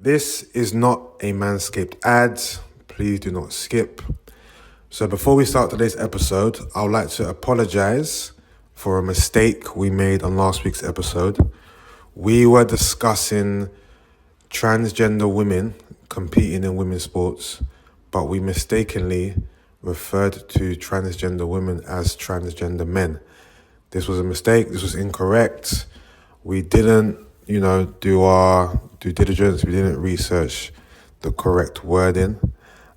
This is not a Manscaped ad. Please do not skip. So before we start today's episode, I would like to apologize for a mistake we made on last week's episode. We were discussing transgender women competing in women's sports, but we mistakenly referred to transgender women as transgender men. This was a mistake. This was incorrect. We didn't, do our due diligence. We didn't research the correct wording,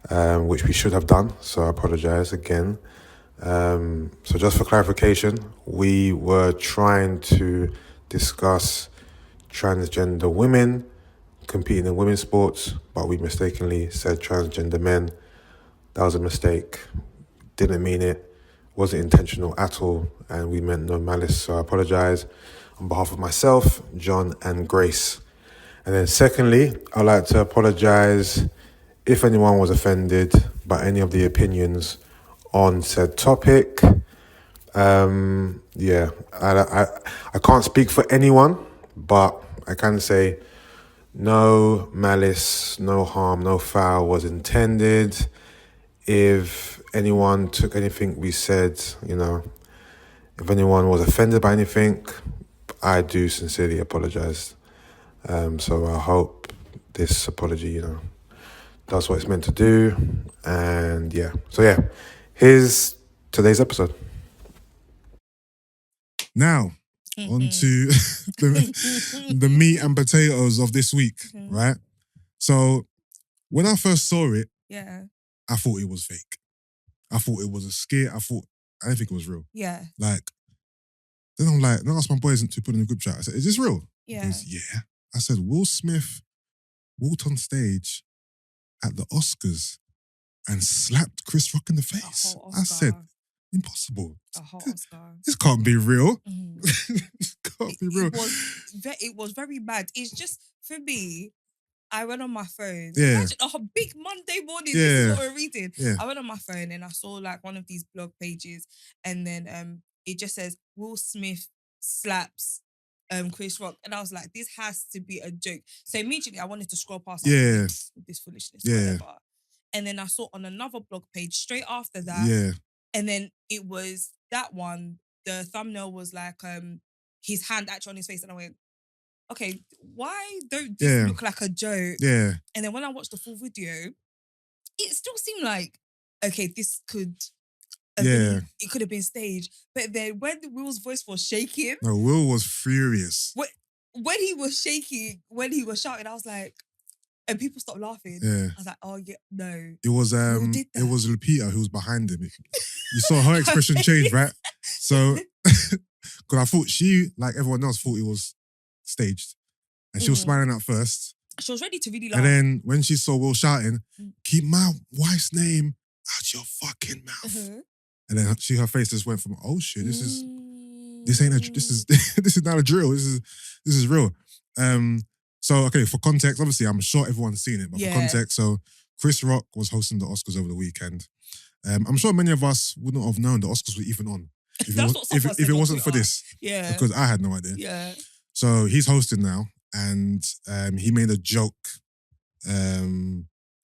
which we should have done. So I apologize again. So just for clarification, we were trying to discuss transgender women competing in women's sports, but we mistakenly said transgender men. That was a mistake. Didn't mean it. Wasn't intentional at all, and we meant no malice. So I apologize on behalf of myself, John, and Grace. And then secondly, I'd like to apologize if anyone was offended by any of the opinions on said topic. I can't speak for anyone, but I can say no malice, no harm, no foul was intended. If anyone took anything we said, if anyone was offended by anything, I do sincerely apologize. So I hope this apology, does what it's meant to do. And here's today's episode. Now, on to the meat and potatoes of this week, right? So when I first saw it, I thought it was fake. I thought it was a skit. I didn't think it was real. Yeah. Then I'm like, I asked my boys to put in a group chat. I said, is this real? Yeah. He goes, yeah. I said, Will Smith walked on stage at the Oscars and slapped Chris Rock in the face. I said, impossible. A whole Oscar. This can't be real. This can't be real. It was very bad. It's just, for me, I went on my phone. Yeah. Imagine a big Monday morning. Yeah. This is what we're reading. Yeah. I went on my phone and I saw one of these blog pages, and then it just says Will Smith slaps Chris Rock, and I was like, this has to be a joke. So immediately I wanted to scroll past. This foolishness. Yeah. Whatever. And then I saw on another blog page straight after that. Yeah. And then it was that one. The thumbnail was his hand actually on his face, and I went, okay, why don't this look like a joke? Yeah. And then when I watched the full video, it still seemed like, okay, this could it could have been staged. But then when Will's voice was shaking, no, Will was furious. When he was shaking, when he was shouting, I was like, and people stopped laughing. Yeah. I was like, oh yeah, no. It was Lupita who was behind him. You saw her expression change, right? So, because I thought she, like everyone else, thought it was staged. And she was smiling at first. She was ready to really laugh. And then when she saw Will shouting, keep my wife's name out your fucking mouth. And then her face just went from, oh shit, this is not a drill. This is real. So okay, for context, obviously I'm sure everyone's seen it, but for context, so Chris Rock was hosting the Oscars over the weekend. I'm sure many of us wouldn't have known the Oscars were even on if it wasn't for this. Yeah. Because I had no idea. Yeah. So he's hosting now, and he made a joke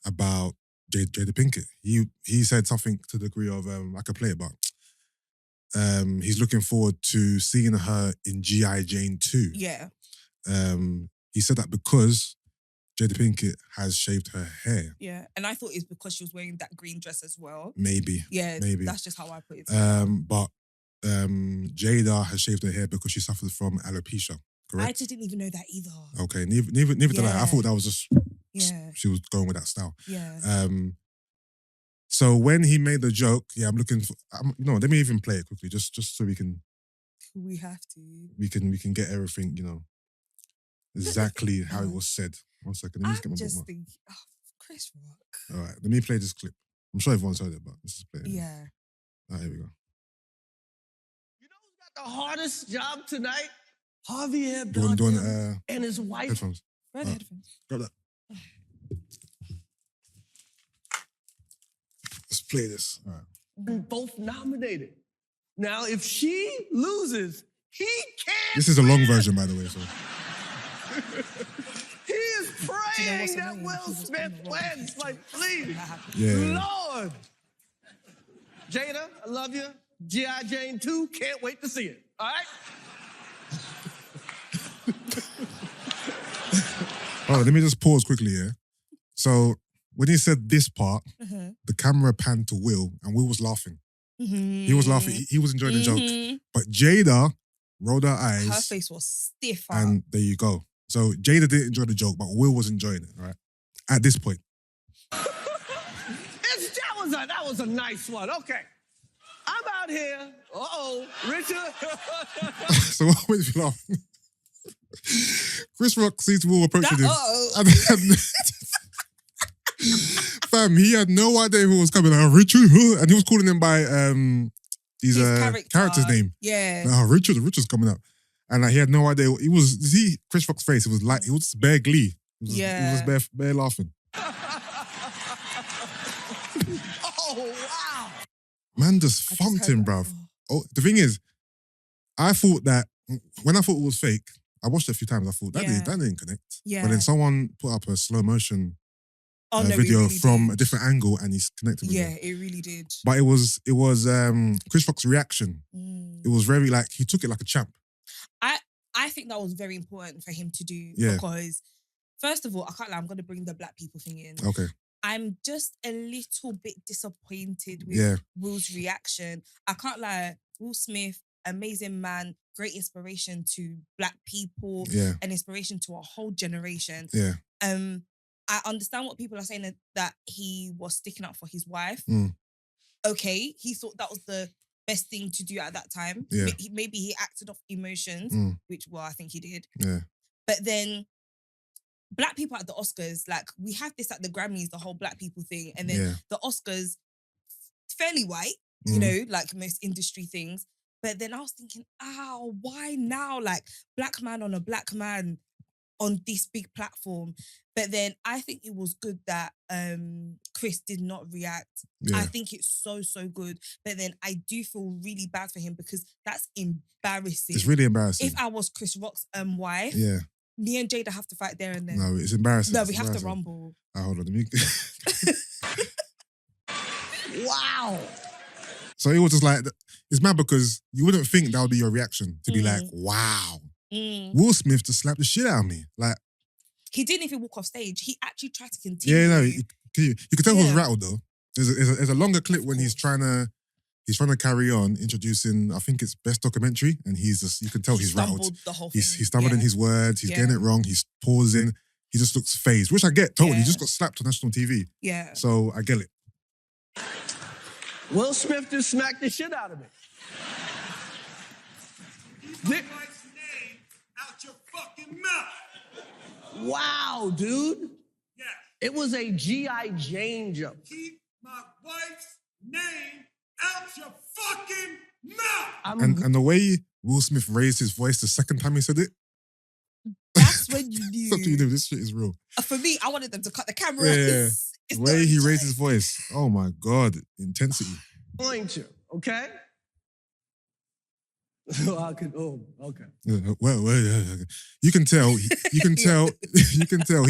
about Jada Pinkett. He said something to the degree of, I could play it, but he's looking forward to seeing her in G.I. Jane 2. Yeah. He said that because Jada Pinkett has shaved her hair. Yeah. And I thought it's because she was wearing that green dress as well. Maybe. Yeah. Maybe. That's just how I put it. But Jada has shaved her hair because she suffered from alopecia. Correct? I didn't even know that either. Okay. Neither did I. I thought that was just... Yeah. She was going with that style. Yeah. So when he made the joke, I'm looking for... let me even play it quickly, just so we can... We have to. We can get everything, exactly how it was said. 1 second, let me just get my bookmark. Chris Rock. All right, let me play this clip. I'm sure everyone's heard it, but let's just play it. Yeah. All right, here we go. You know who's got the hardest job tonight? Javier Bardem and his wife. Headphones. Red headphones. Grab that. Let's play this. All right. Both nominated. Now, if she loses, he can't. This is a long version, by the way. So he is praying praying that Will Smith wins. Like, please. Yeah. Lord. Jada, I love you. G.I. Jane 2, can't wait to see it. All right? All right, let me just pause quickly here. So when he said this part, the camera panned to Will, and Will was laughing. He was laughing. He was enjoying the joke. But Jada rolled her eyes. Her face was stiff. And there you go. So Jada didn't enjoy the joke, but Will was enjoying it, right? At this point. That was a nice one. Okay. I'm out here. Richard. So what was you laughing? Chris Rock sees Will approaching him. Fam, he had no idea who was coming. Richard, and he was calling him by his character's name. Yeah. Richard's coming up. And he had no idea. Chris Rock's face, it was like, it was bare glee. He was bare laughing. Wow. Man just thumped him, bruv. Oh, the thing is, I thought that, when I thought it was fake, I watched it a few times, I thought, that didn't connect. Yeah. But then someone put up a slow motion no, video really from did. a different angle and he's connected with him. Yeah, it really did. But it was Chris Rock's reaction. It was very he took it like a champ. I think that was very important for him to do because, first of all, I can't lie, I'm going to bring the black people thing in. Okay. I'm just a little bit disappointed with Will's reaction. I can't lie, Will Smith, amazing man, great inspiration to black people, an inspiration to a whole generation. Yeah. I understand what people are saying that he was sticking up for his wife. Okay, he thought that was the best thing to do at that time. Yeah. Maybe he acted off emotions, which, I think he did. Yeah. But then black people at the Oscars, like, we have this at the Grammys, the whole black people thing. And then the Oscars, fairly white, you know, like most industry things. But then I was thinking, why now? Like, black man on a black man on this big platform. But then I think it was good that Chris did not react. Yeah. I think it's so good. But then I do feel really bad for him because that's embarrassing. It's really embarrassing. If I was Chris Rock's wife, me and Jada have to fight there and then. No, it's embarrassing. No, we have to rumble. Hold on. Let me... Wow. So it was just like, it's mad because you wouldn't think that would be your reaction to be like, wow. Will Smith just slapped the shit out of me. Like, he didn't even walk off stage. He actually tried to continue. Yeah, no, you could tell he was rattled though. There's a longer clip when he's trying to carry on introducing, I think it's Best Documentary, and you can tell he's rattled. The whole He's stumbling his words, he's getting it wrong, he's pausing, he just looks phased, which I get totally. He just got slapped on national TV. Yeah. So I get it. Will Smith just smacked the shit out of me. Keep my wife's name out your fucking mouth. Wow, dude. Yeah. It was a G.I. Jane joke. Keep my wife's name out your fucking mouth. And the way Will Smith raised his voice the second time he said it. That's when you knew. That's when you knew this shit is real. For me, I wanted them to cut the camera. Yeah. The way he raised his voice. Oh my God. Intensity. Going to, okay? Okay. Well, you can tell he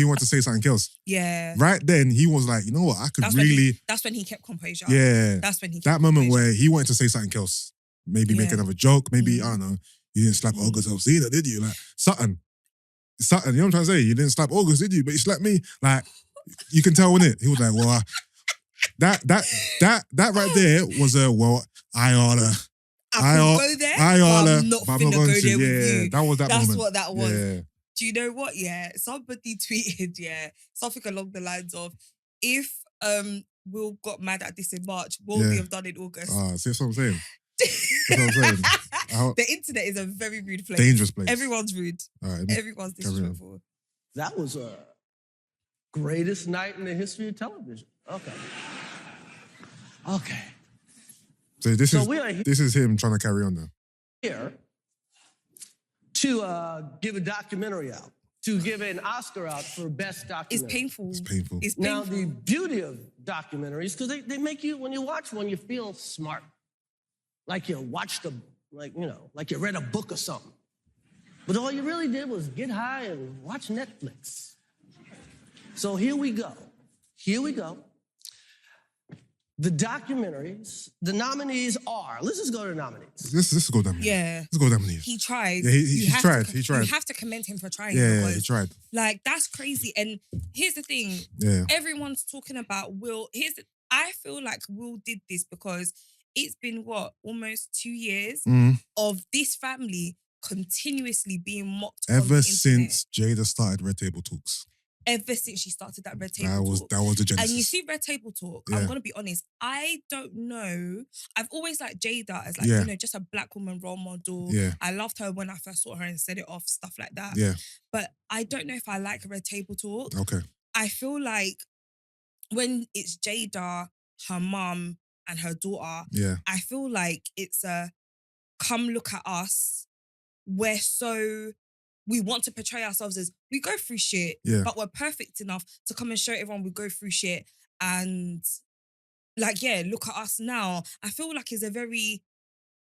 wanted to say something else. Yeah. Right then, he was like, you know what, that's when he kept composure. Yeah. That's when he kept that moment composure. where he wanted to say something else. Maybe make another joke. Maybe, I don't know, you didn't slap August else either, did you? Like, something. You know what I'm trying to say? You didn't slap August, did you? But you slapped me. Like, you can tell, innit? He was like, well, that right there was I oughta. Go there, I'm not finna go there with you. That was that That's moment. what that was. Yeah. Do you know what? Yeah, somebody tweeted, something along the lines of, if Will got mad at this in March, what would we have done in August? See, that's what I'm saying. That's what I'm saying. The internet is a very rude place. Dangerous place. Everyone's rude. All right, everyone's disrespectful. That was a greatest night in the history of television. Okay. So this is him trying to carry on now. Here to give a documentary out, to give an Oscar out for best documentary. It's painful. It's painful. Now the beauty of documentaries, because they make you, when you watch one, you feel smart, like you watched like you read a book or something. But all you really did was get high and watch Netflix. So here we go. The documentaries, the nominees are, let's just go to the nominees. Let's go nominees. Yeah. Let's go nominees. He tried. Yeah, he tried. He tried. You have to commend him for trying. Yeah, because, he tried. Like, that's crazy. And here's the thing. Yeah. Everyone's talking about Will. I feel like Will did this because it's been, almost 2 years of this family continuously being mocked on the Ever internet. since Jada started Red Table Talks. Ever since she started that Red Table Talk. That was the genesis. And you see Red Table Talk, Yeah. I'm going to be honest, I don't know. I've always liked Jada as like, just a black woman role model. Yeah. I loved her when I first saw her and set it off, stuff like that. Yeah. But I don't know if I like Red Table Talk. Okay. I feel like when it's Jada, her mum, and her daughter, Yeah. I feel like it's a come look at us. We want to portray ourselves as we go through shit, but we're perfect enough to come and show everyone we go through shit. And look at us now. I feel like it's a very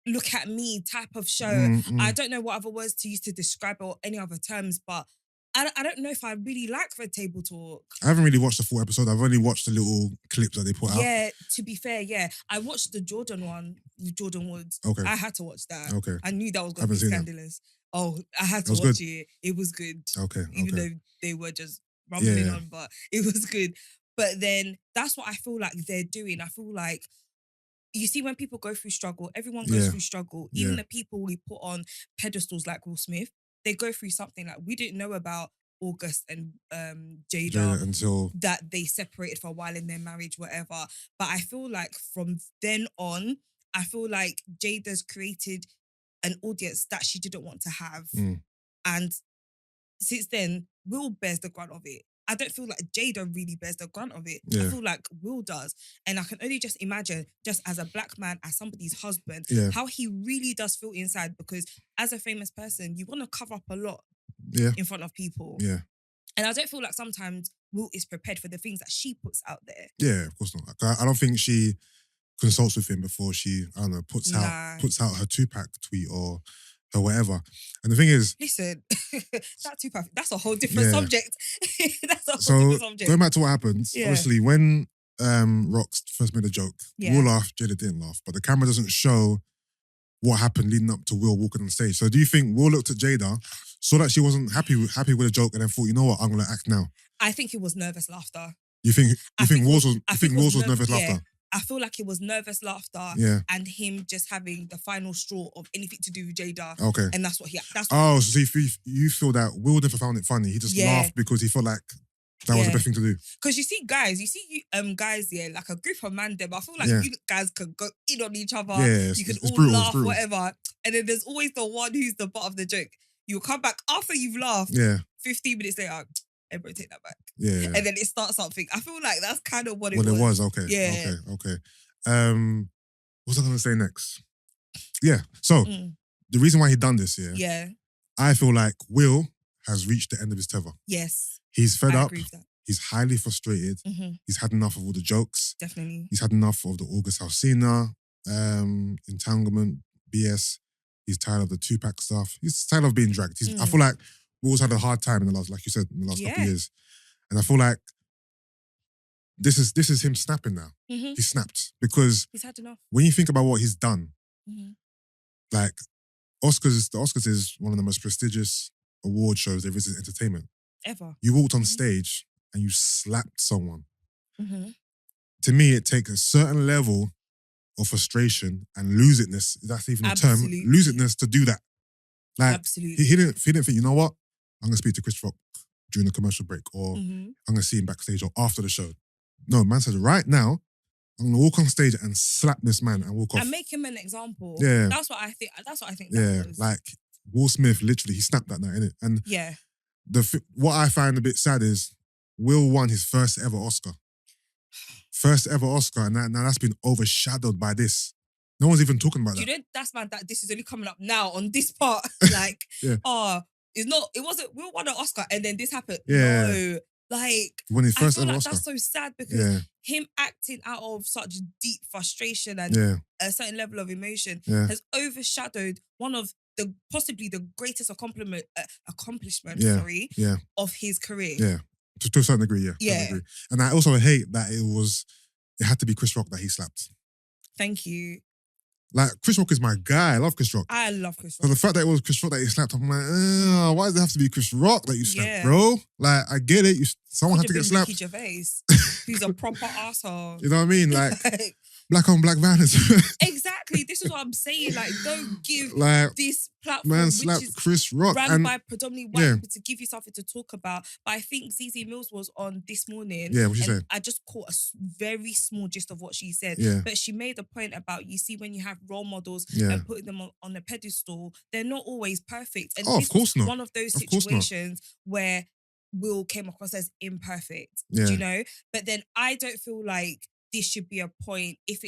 look at me type of show. I don't know what other words to use to describe it or any other terms, but I don't know if I really like Red Table Talk. I haven't really watched the full episode. I've only watched the little clips that they put out. Yeah, to be fair, yeah. I watched the Jordan one with Jordan Woods. Okay. I had to watch that. Okay. I knew that was going to be scandalous. Oh, I had to watch it. It was good. Okay. Even though they were just rumbling on, but it was good. But then that's what I feel like they're doing. I feel like, you see, when people go through struggle, everyone goes through struggle. Even the people we put on pedestals like Will Smith, they go through something. Like, we didn't know about August and Jada until that they separated for a while in their marriage, whatever. But I feel like from then on, I feel like Jada's created an audience that she didn't want to have. And since then, Will bears the brunt of it. I don't feel like Jada really bears the brunt of it. I feel like Will does. And I can only just imagine, just as a black man, as somebody's husband, how he really does feel inside, because as a famous person, you want to cover up a lot in front of people. Yeah. And I don't feel like sometimes Will is prepared for the things that she puts out there. Yeah, of course not. I don't think she consults with him before she, I don't know, puts out her Tupac tweet or her whatever. And the thing is, listen, that Tupac, that's a whole different subject. That's a whole different subject. Going back to what happened, obviously when Rox first made a joke, Will laughed, Jada didn't laugh, but the camera doesn't show what happened leading up to Will walking on stage. So do you think Will looked at Jada, saw that she wasn't happy with the joke, and then thought, you know what, I'm gonna act now? I think it was nervous laughter. You think Wills was nervous laughter? I feel like it was nervous laughter and him just having the final straw of anything to do with Jada. Okay. And that's what he... So you feel that Will never found it funny. He just laughed because he felt like that was the best thing to do. Because you see guys, like a group of man them, I feel like you guys can go in on each other. Yeah, you can it's all brutal, laugh, whatever. And then there's always the one who's the butt of the joke. You'll come back after you've laughed. 15 minutes later, everybody take that back. Yeah. And then it starts something. I feel like that's kind of what it was. It was, okay. Yeah. Okay. What was I going to say next? Yeah. So, the reason why he done this, I feel like Will has reached the end of his tether. Yes. He's fed I up. agree with that. He's highly frustrated. He's had enough of all the jokes. Definitely. He's had enough of the August Alsina, entanglement, BS. He's tired of the Tupac stuff. He's tired of being dragged. I feel like Will's had a hard time in the last, like you said, in the last couple of years. And I feel like this is him snapping now. He snapped because he's had enough. When you think about what he's done, like the Oscars is one of the most prestigious award shows there is in entertainment. Ever. You walked on stage and you slapped someone. To me, it takes a certain level of frustration and losedness, that's even a term, losedness to do that. Like, absolutely. He didn't think, you know what? I'm going to speak to Chris Rock during the commercial break, or I'm going to see him backstage or after the show. No, man said, right now, I'm going to walk on stage and slap this man and walk off. And make him an example. Yeah. That's what I think. That was. Like, Will Smith, literally, he snapped that night, innit? And what I find a bit sad is Will won his first ever Oscar. And now that's been overshadowed by this. No one's even talking about that. You know, that's mad that this is only coming up now on this part. Like, it wasn't, Will won an Oscar and then this happened. Yeah. No. Like, when his first I feel ever like Oscar. That's so sad because him acting out of such deep frustration and a certain level of emotion has overshadowed one of possibly the greatest accomplishment of his career. Yeah. To a certain degree, yeah. Yeah. Degree. And I also hate that it had to be Chris Rock that he slapped. Thank you. Like, Chris Rock is my guy. I love Chris Rock. I love Chris So Rock. the fact that it was Chris Rock that he slapped, I'm like, why does it have to be Chris Rock that you slapped, Yeah. bro? Like, I get it. Someone had to Could've get been slapped. Ricky Gervais, who's a proper asshole. You know what I mean? Like, black on black violence. Exactly. This is what I'm saying. Like, don't give Like, this platform, man which slapped is Chris Rock. ran And by predominantly white yeah. people, to give you something to talk about. But I think ZZ Mills was on This Morning. Yeah, what she and said? I just caught a very small gist of what she said. Yeah. But she made a point about, you see, when you have role models Yeah. and putting them on a pedestal, they're not always perfect. And Oh, of this course was not. one of those Of course not. situations where Will came across as imperfect. Yeah. Do you know? But then I don't feel like this should be a point if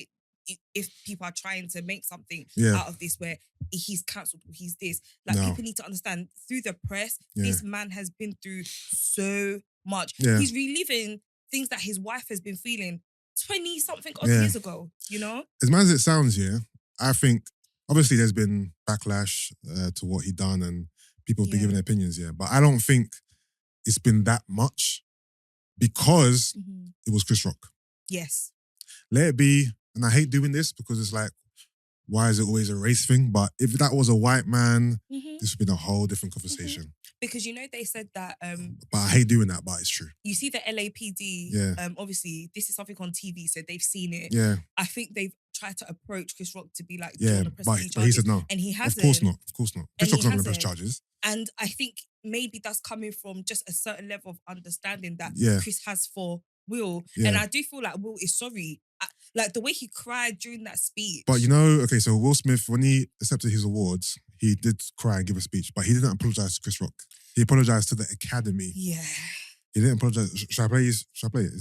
people are trying to make something Yeah. out of this where he's cancelled or he's this. Like, No. people need to understand, through the press, Yeah. this man has been through so much. Yeah. He's reliving things that his wife has been feeling 20-something odd Yeah. years ago, you know? As mad as it sounds, yeah, I think obviously there's been backlash to what he done and people have been Yeah. giving their opinions, yeah. But I don't think it's been that much because it was Chris Rock. Yes. Let it be. And I hate doing this because it's like, why is it always a race thing? But if that was a white man, this would be a whole different conversation. Because, you know, they said that But I hate doing that, but it's true. you see the LAPD, Yeah. obviously this is something on TV, so they've seen it. Yeah, I think they've tried to approach Chris Rock to be like, do you yeah. want to press But any he charges? said no. And he hasn't. Of course not. Of course not. Chris And Rock's he not going to press hasn't. charges. And I think maybe that's coming from just a certain level of understanding that Yeah. Chris has for Will. Yeah. And I do feel like Will is sorry. Like, the way he cried during that speech. But you know, okay, so Will Smith, when he accepted his awards, he did cry and give a speech, but he didn't apologize to Chris Rock. He apologized to the Academy. Yeah. He didn't apologize. Should I play it? It's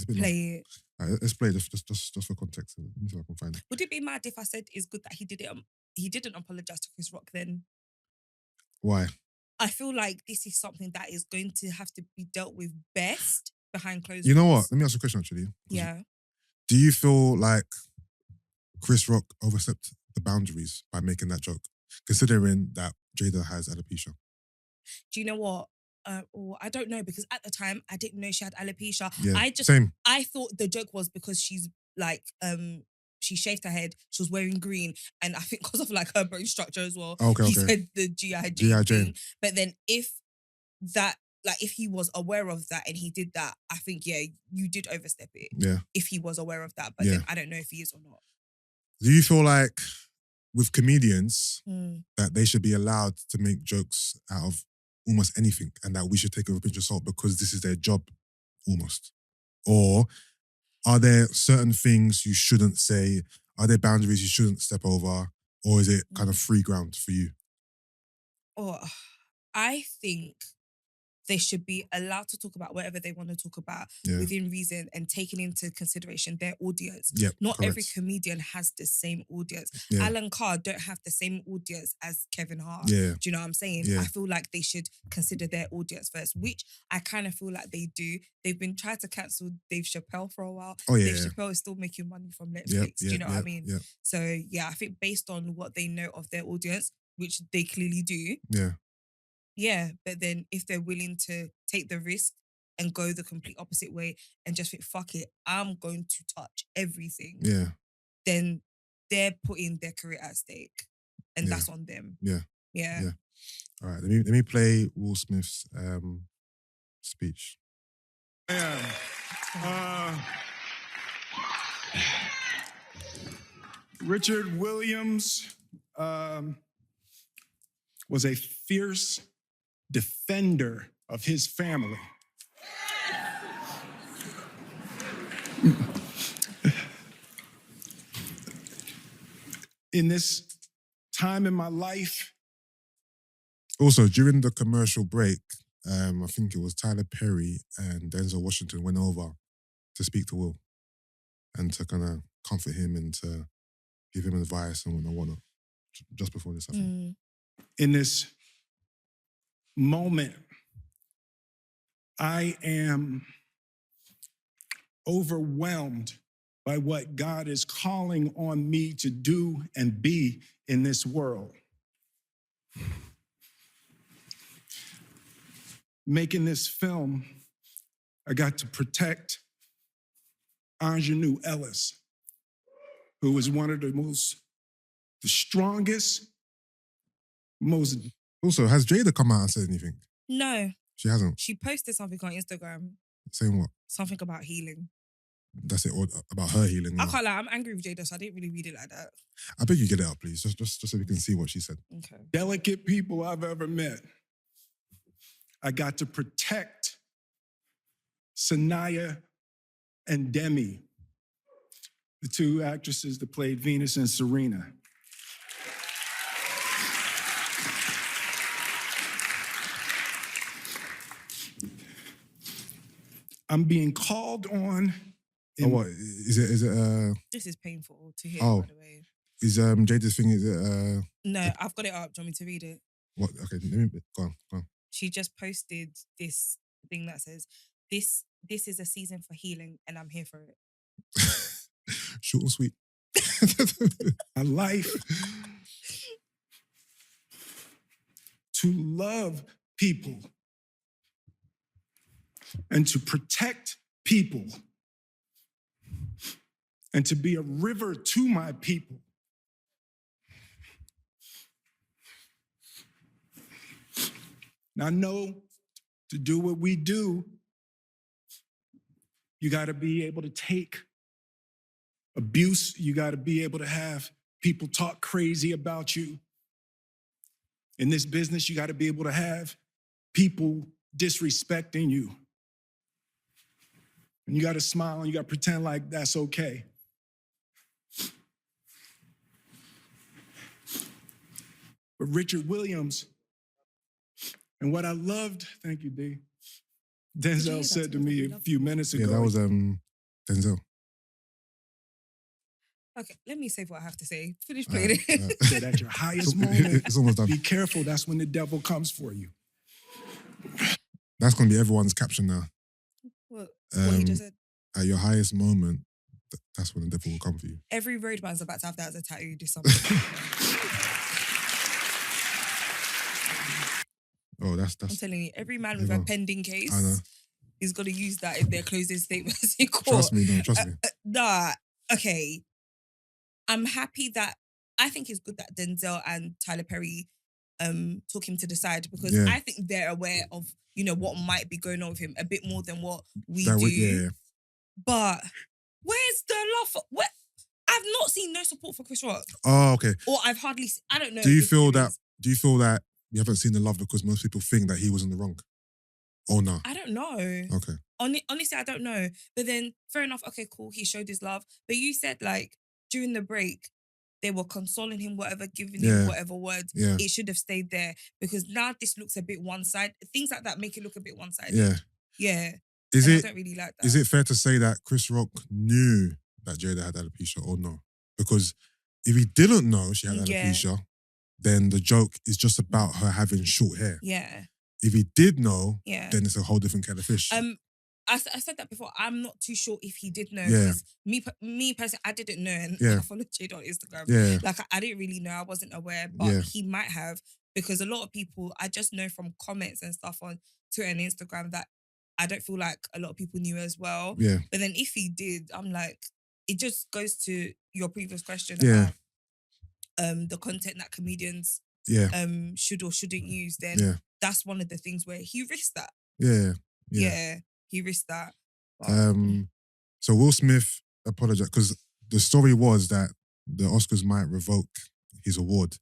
a bit long. Play it. All right, let's play it just for context. Let me see if I can find it. Would it be mad if I said it's good that he did it? He didn't apologize to Chris Rock then? Why? I feel like this is something that is going to have to be dealt with best behind closed You know doors. what? Let me ask you a question actually. Yeah. Do you feel like Chris Rock overstepped the boundaries by making that joke, considering that Jada has alopecia? Do you know what? I don't know, because at the time I didn't know she had alopecia. Yeah, Same. I thought the joke was because she's like she shaved her head, she was wearing green, and I think because of like her bone structure as well. Okay, he okay. said the G.I. Jane G.I. Jane. thing. But then if he was aware of that and he did that, I think, yeah, you did overstep it. Yeah. If he was aware of that. But Yeah. then I don't know if he is or not. Do you feel like with comedians Mm. that they should be allowed to make jokes out of almost anything and that we should take it with a pinch of salt because this is their job almost? Or are there certain things you shouldn't say? Are there boundaries you shouldn't step over? Or is it kind of free ground for you? Oh, I think they should be allowed to talk about whatever they want to talk about Yeah. within reason and taking into consideration their audience. Yep, Not correct. every comedian has the same audience. Yeah. Alan Carr don't have the same audience as Kevin Hart. Yeah. Do you know what I'm saying? Yeah. I feel like they should consider their audience first, which I kind of feel like they do. They've been trying to cancel Dave Chappelle for a while. Oh, yeah, Dave yeah. Chappelle is still making money from Netflix. Yep, Do you yep, know what I yep, mean? yep. So yeah, I think based on what they know of their audience, which they clearly do, Yeah. yeah, but then if they're willing to take the risk and go the complete opposite way and just think, fuck it, I'm going to touch everything, Yeah. then they're putting their career at stake. And Yeah. that's on them. Yeah. Yeah. Yeah. All right. Let me play Will Smith's speech. Richard Williams was a fierce defender of his family. In this time in my life, Also, during the commercial break, I think it was Tyler Perry and Denzel Washington went over to speak to Will and to kind of comfort him and to give him advice and whatnot. Just before this, I think. in this moment, I am overwhelmed by what God is calling on me to do and be in this world. Making this film I got to protect Ingenue Ellis, who was one of the strongest, most... Also, has Jada come out and said anything? No. She hasn't? She posted something on Instagram. Saying what? Something about healing. That's it, or about her healing. I can't lie, I'm angry with Jada, so I didn't really read it like that. I beg you get it up, please, just so we can see what she said. Okay. delicate people I've ever met. I got to protect Sanaya and Demi, the two actresses that played Venus and Serena. I'm being called on. Oh, what is it? This is painful to hear, Oh. by the way. Is Jada's thing? Is it? No, I've got it up. Do you want me to read it? What? Okay, let me go on. She just posted this thing that says, "This is a season for healing, and I'm here for it." Short and sweet. My life to love people and to protect people and to be a river to my people. Now, I know to do what we do, you got to be able to take abuse. You got to be able to have people talk crazy about you. In this business, you got to be able to have people disrespecting you. And you got to smile and you got to pretend like that's okay. But Richard Williams, and what I loved, thank you, D. Denzel said to me a few minutes ago. Yeah, that was Denzel. Okay, let me say what I have to say. Finish playing it. That at your highest moment, It's almost done. be careful, that's when the devil comes for you. That's gonna be everyone's caption now. What you just said? At your highest moment, that's when the devil will come for you. Every roadman's about to have that as a tattoo this summer. Oh, that's. I'm telling you, every man with a Everyone. pending I know. case is going to use that in their closing statements in court. Trust me, no, trust me. Nah, okay. I'm happy that I think it's good that Denzel and Tyler Perry took him to the side because Yeah. I think they're aware of, what might be going on with him a bit more than what we That do. would- yeah. But where's the love for I've not seen no support for Chris Rock. Oh, okay. Or I've hardly I don't know. Do you if feel there that? is. Do you feel that you haven't seen the love because most people think that he was in the wrong? Oh no. I don't know. Okay. Honestly, I don't know. But then, fair enough. Okay, cool. He showed his love. But you said during the break, they were consoling him, whatever, giving Yeah. him whatever words. Yeah. It should have stayed there because now this looks a bit one-sided. Things like that make it look a bit one-sided. Yeah. Yeah. Is And it? I don't really like that. Is it fair to say that Chris Rock knew that Jada had alopecia or no? Because if he didn't know she had Yeah. alopecia, then the joke is just about her having short hair. Yeah. If he did know, Yeah. then it's a whole different kind of fish. I said that before. I'm not too sure if he did know. Yeah. 'Cause me personally, I didn't know. And Yeah. I followed Jada on Instagram. Yeah. I didn't really know. I wasn't aware, but Yeah. he might have because a lot of people, I just know from comments and stuff on Twitter and Instagram that I don't feel like a lot of people knew as well. Yeah. But then if he did, I'm like, it just goes to your previous question Yeah. about the content that comedians Yeah. should or shouldn't use. Then Yeah. that's one of the things where he risked that. Yeah. Yeah, he risked that. But, So Will Smith apologized because the story was that the Oscars might revoke his award.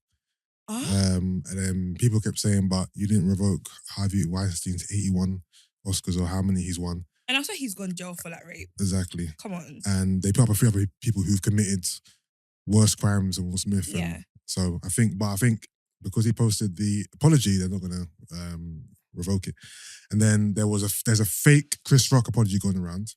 And then people kept saying, but you didn't revoke Harvey Weinstein's 81 Oscars or how many he's won. And also he's gone jail for rape. Exactly. Come on. And they put up a few other people who've committed worse crimes than Will Smith. And Yeah. so I think because he posted the apology, they're not going to revoke it. And then there's a fake Chris Rock apology going around.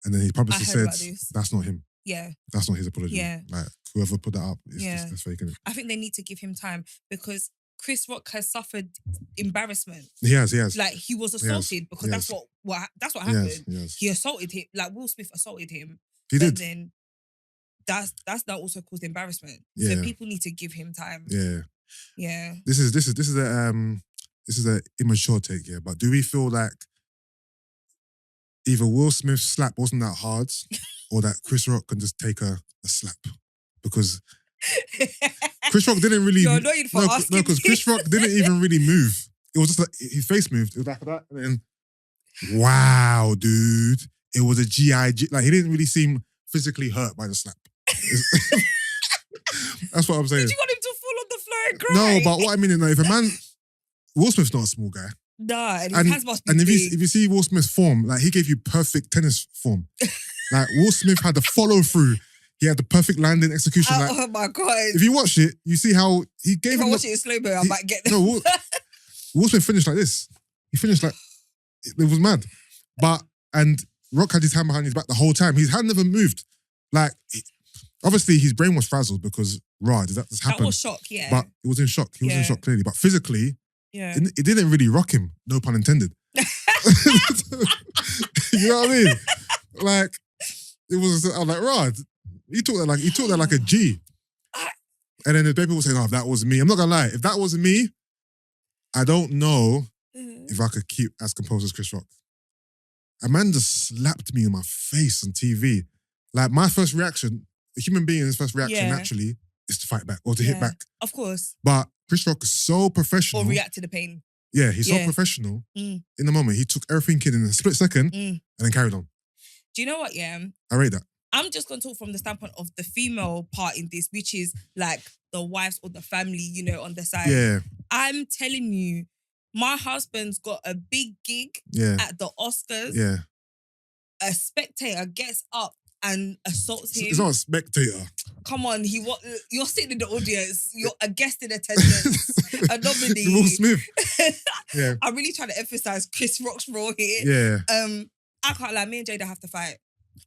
And then his publicist I heard said, about this. that's not him. Yeah. That's not his apology. Yeah. Like, whoever put that up is Yeah. that's faking it. I think they need to give him time because Chris Rock has suffered embarrassment. He has. He was He has. assaulted because He that's has. what He happened. has. He has. He assaulted him. Will Smith assaulted him. He But did. then that's that also caused embarrassment. Yeah. So people need to give him time. Yeah. Yeah. This is a immature take here, but do we feel like either Will Smith's slap wasn't that hard, or that Chris Rock can just take a slap. Because Chris Rock didn't really... You're annoyed for asking because Chris Rock didn't even really move. It was just like, his face moved. It was like that. And then, wow, dude. It was a G.I.G. Like, he didn't really seem physically hurt by the slap. That's what I'm saying. Did you want him to fall on the floor and cry? No, but what I mean is, if a man... Will Smith's not a small guy. Nah, and his hands must be and big. if you see Will Smith's form, like, he gave you perfect tennis form. Like, Will Smith had the follow-through. He had the perfect landing execution. Like, oh my God. if you watch it, you see how he gave If him... I watch it in slow-mo, I might get them. No, Will Smith finished like this. He finished like... It was mad. And Rock had his hand behind his back the whole time. His hand never moved. Like, obviously, his brain was frazzled because, did that just happen? That was shock, yeah. But it was in shock. He was in shock, clearly. But physically, yeah. it didn't really rock him. No pun intended. You know what I mean? Like, it was... I was like, Rod, he took that like a G. And then the people were saying, if that was me. I'm not going to lie. If that was me, I don't know if I could keep as composed as Chris Rock. A man just slapped me in my face on TV. Like, my first reaction, a human being's first reaction naturally is to fight back or to hit back. Of course. But Chris Rock is so professional. Or react to the pain. Yeah, he's so professional. In the moment, he took everything in a split second and then carried on. Do you know what, I rate that. I'm just going to talk from the standpoint of the female part in this, which is like the wives or the family, on the side. Yeah. I'm telling you, my husband's got a big gig at the Oscars. Yeah. A spectator gets up and assaults him. It's not a spectator. Come on, you're sitting in the audience. You're a guest in attendance, a nominee. Will Smith. Yeah. I'm really trying to emphasize Chris Rock's role here. Yeah. I can't lie. Me and Jada have to fight.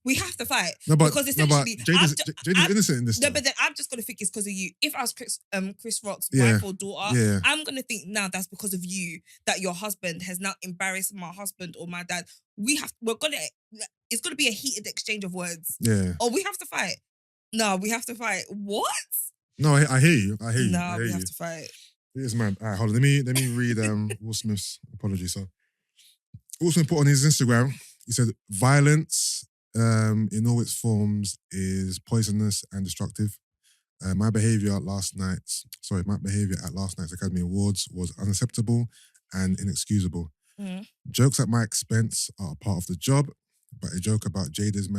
We have to fight. Because essentially... Jada's innocent in this. No, but then I'm just going to think it's because of you. If I was Chris Rock's wife or daughter, I'm going to think now that's because of you, that your husband has now embarrassed my husband or my dad. It's going to be a heated exchange of words. Yeah. Or we have to fight. No, we have to fight. What? No, I hear you. No, we have to fight. It is mad. All right, hold on. Let me read Will Smith's apology. So, Will Smith put on his Instagram, he said, violence in all its forms is poisonous and destructive. My behaviour at last night's Academy Awards was unacceptable and inexcusable. Jokes at my expense are a part of the job, but a joke about Jada's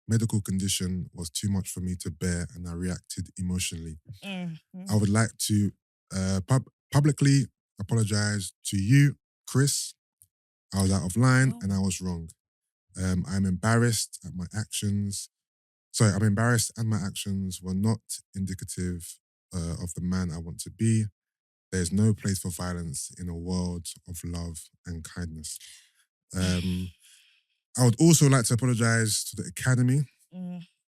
medical condition was too much for me to bear, and I reacted emotionally. I would like to publicly apologise to you, Chris. I was out of line and I was wrong. I'm embarrassed at my actions. I'm embarrassed and my actions were not indicative of the man I want to be. There's no place for violence in a world of love and kindness. I would also like to apologise to the Academy,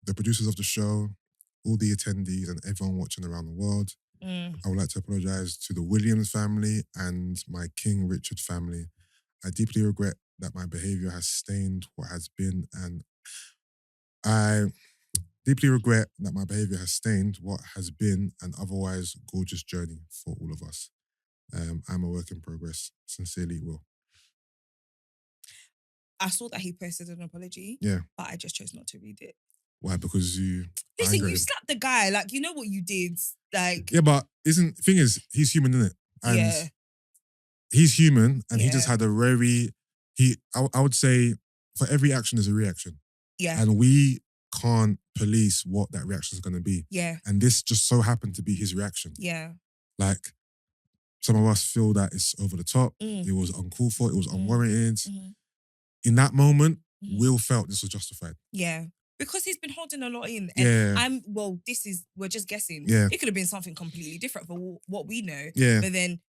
the producers of the show, all the attendees and everyone watching around the world. I would like to apologise to the Williams family and my King Richard family. I deeply regret that my behaviour has stained what has been an otherwise gorgeous journey for all of us. I'm a work in progress. Sincerely, Will. I saw that he posted an apology. Yeah. But I just chose not to read it. Why? Because you... Listen, you slapped the guy. Like, you know what you did. Like... Yeah, but thing is, he's human, isn't it? And he's human, and he just had a very... I would say, for every action, there's a reaction. Yeah. And we can't police what that reaction is going to be. Yeah. And this just so happened to be his reaction. Yeah. Like, some of us feel that it's over the top. It was uncalled for. It was unwarranted. In that moment, Will felt this was justified. Yeah. Because he's been holding a lot in. And we're just guessing. Yeah. It could have been something completely different for what we know. Yeah. But then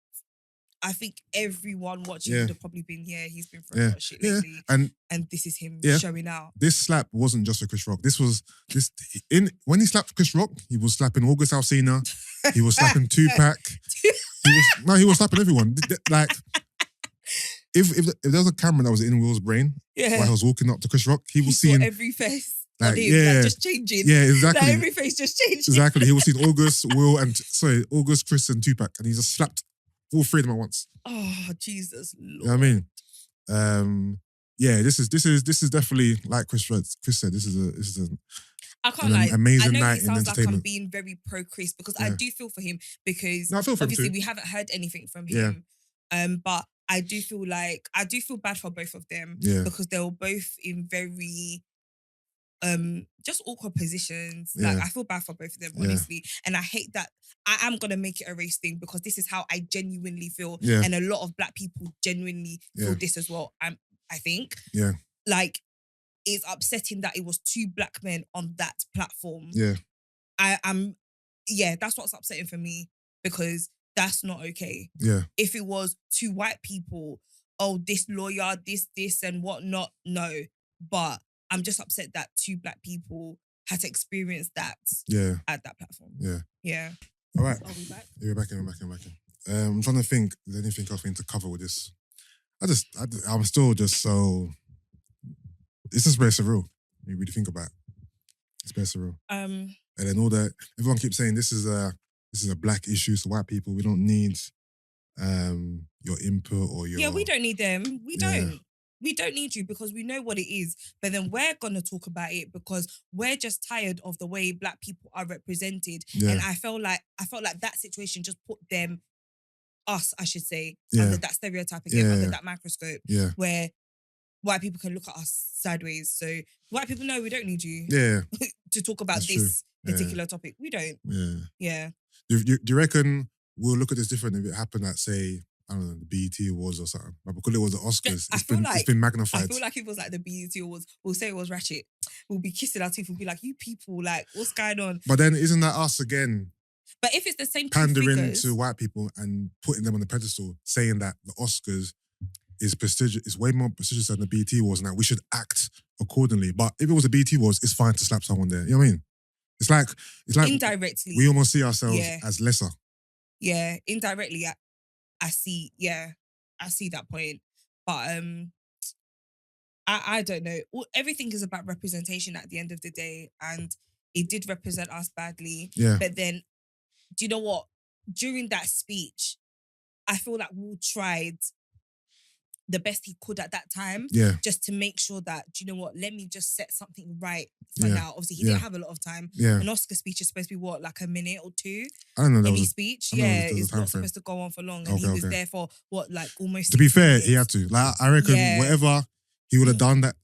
I think everyone watching would have probably been, he's been through a lot of shit lately. And this is him showing out. This slap wasn't just for Chris Rock. When he slapped Chris Rock, he was slapping August Alsina. He was slapping Tupac. He was slapping everyone. Like, if there was a camera that was in Will's brain while he was walking up to Chris Rock, he was seeing every face like, on him, like just changing. Yeah, exactly. Like every face just changing. Exactly. He was seeing August, August, Chris, and Tupac, and he just slapped all three of them at once. Oh, Jesus Lord. You know what I mean? yeah, this is definitely like Chris said. This is I can't an lie. amazing I know night it in sounds like I'm entertainment. being very pro Chris because Yeah. I do feel for him because No, I feel for him obviously too. we haven't heard anything from Yeah. him. But I do feel bad for both of them Yeah. because they were both in very just awkward positions. Yeah. Like I feel bad for both of them, Yeah. honestly. And I hate that I am gonna make it a race thing because this is how I genuinely feel. Yeah. And a lot of black people genuinely feel Yeah. this as well. I think. Yeah. Like it's upsetting that it was two black men on that platform. Yeah. That's what's upsetting for me because that's not okay. Yeah. If it was two white people, oh, this lawyer, this and whatnot, no. But I'm just upset that two black people had to experience that at that platform. Yeah. Yeah. All right. Are we back? Yeah, we're back in. I'm trying to think, is there anything else we need to cover with this? I'm still just so... It's just very surreal. You really think about it. It's very surreal. And then all that, everyone keeps saying this is a black issue, so white people, we don't need your input or your... Yeah, we don't need them. We Yeah. don't. We don't need you because we know what it is. But then we're going to talk about it because we're just tired of the way black people are represented. Yeah. And I felt like that situation just put us, I should say, Yeah. under that stereotype again, Yeah. under that microscope, Yeah. where white people can look at us sideways. So white people know we don't need you Yeah. to talk about That's this true. particular topic. We don't. Yeah. Yeah. Do you reckon we'll look at this different if it happened at, say, I don't know, the BET Awards or something? But because it was the Oscars, I it's feel been like- magnified. I feel like it was like the BET Awards. We'll say it was ratchet. We'll be kissing our teeth. We'll be like, you people, like, what's going on? But then isn't that us again But if it's the same two pandering figures, to white people and putting them on the pedestal, saying that the Oscars is prestigious, is way more prestigious than the BET Awards, and that we should act accordingly. But if it was the BET Awards, it's fine to slap someone there. You know what I mean? It's like indirectly, we almost see ourselves Yeah. as lesser. yeah, indirectly, I see that point. But I don't know. Everything is about representation at the end of the day, and it did represent us badly. Yeah. But then, do you know what? During that speech, I feel like Will tried the best he could at that time, Yeah. just to make sure that, do you know what? Let me just set something right for Yeah. now. Obviously, he Yeah. didn't have a lot of time. Yeah. An Oscar speech is supposed to be what, like a minute or two? I don't know. Any speech? I know Yeah, there was a it's time not frame. supposed to go on for long. And he Okay, was okay. there for what, like almost To be 60 fair, minutes. he had to. Like, I reckon Yeah. whatever he would have done that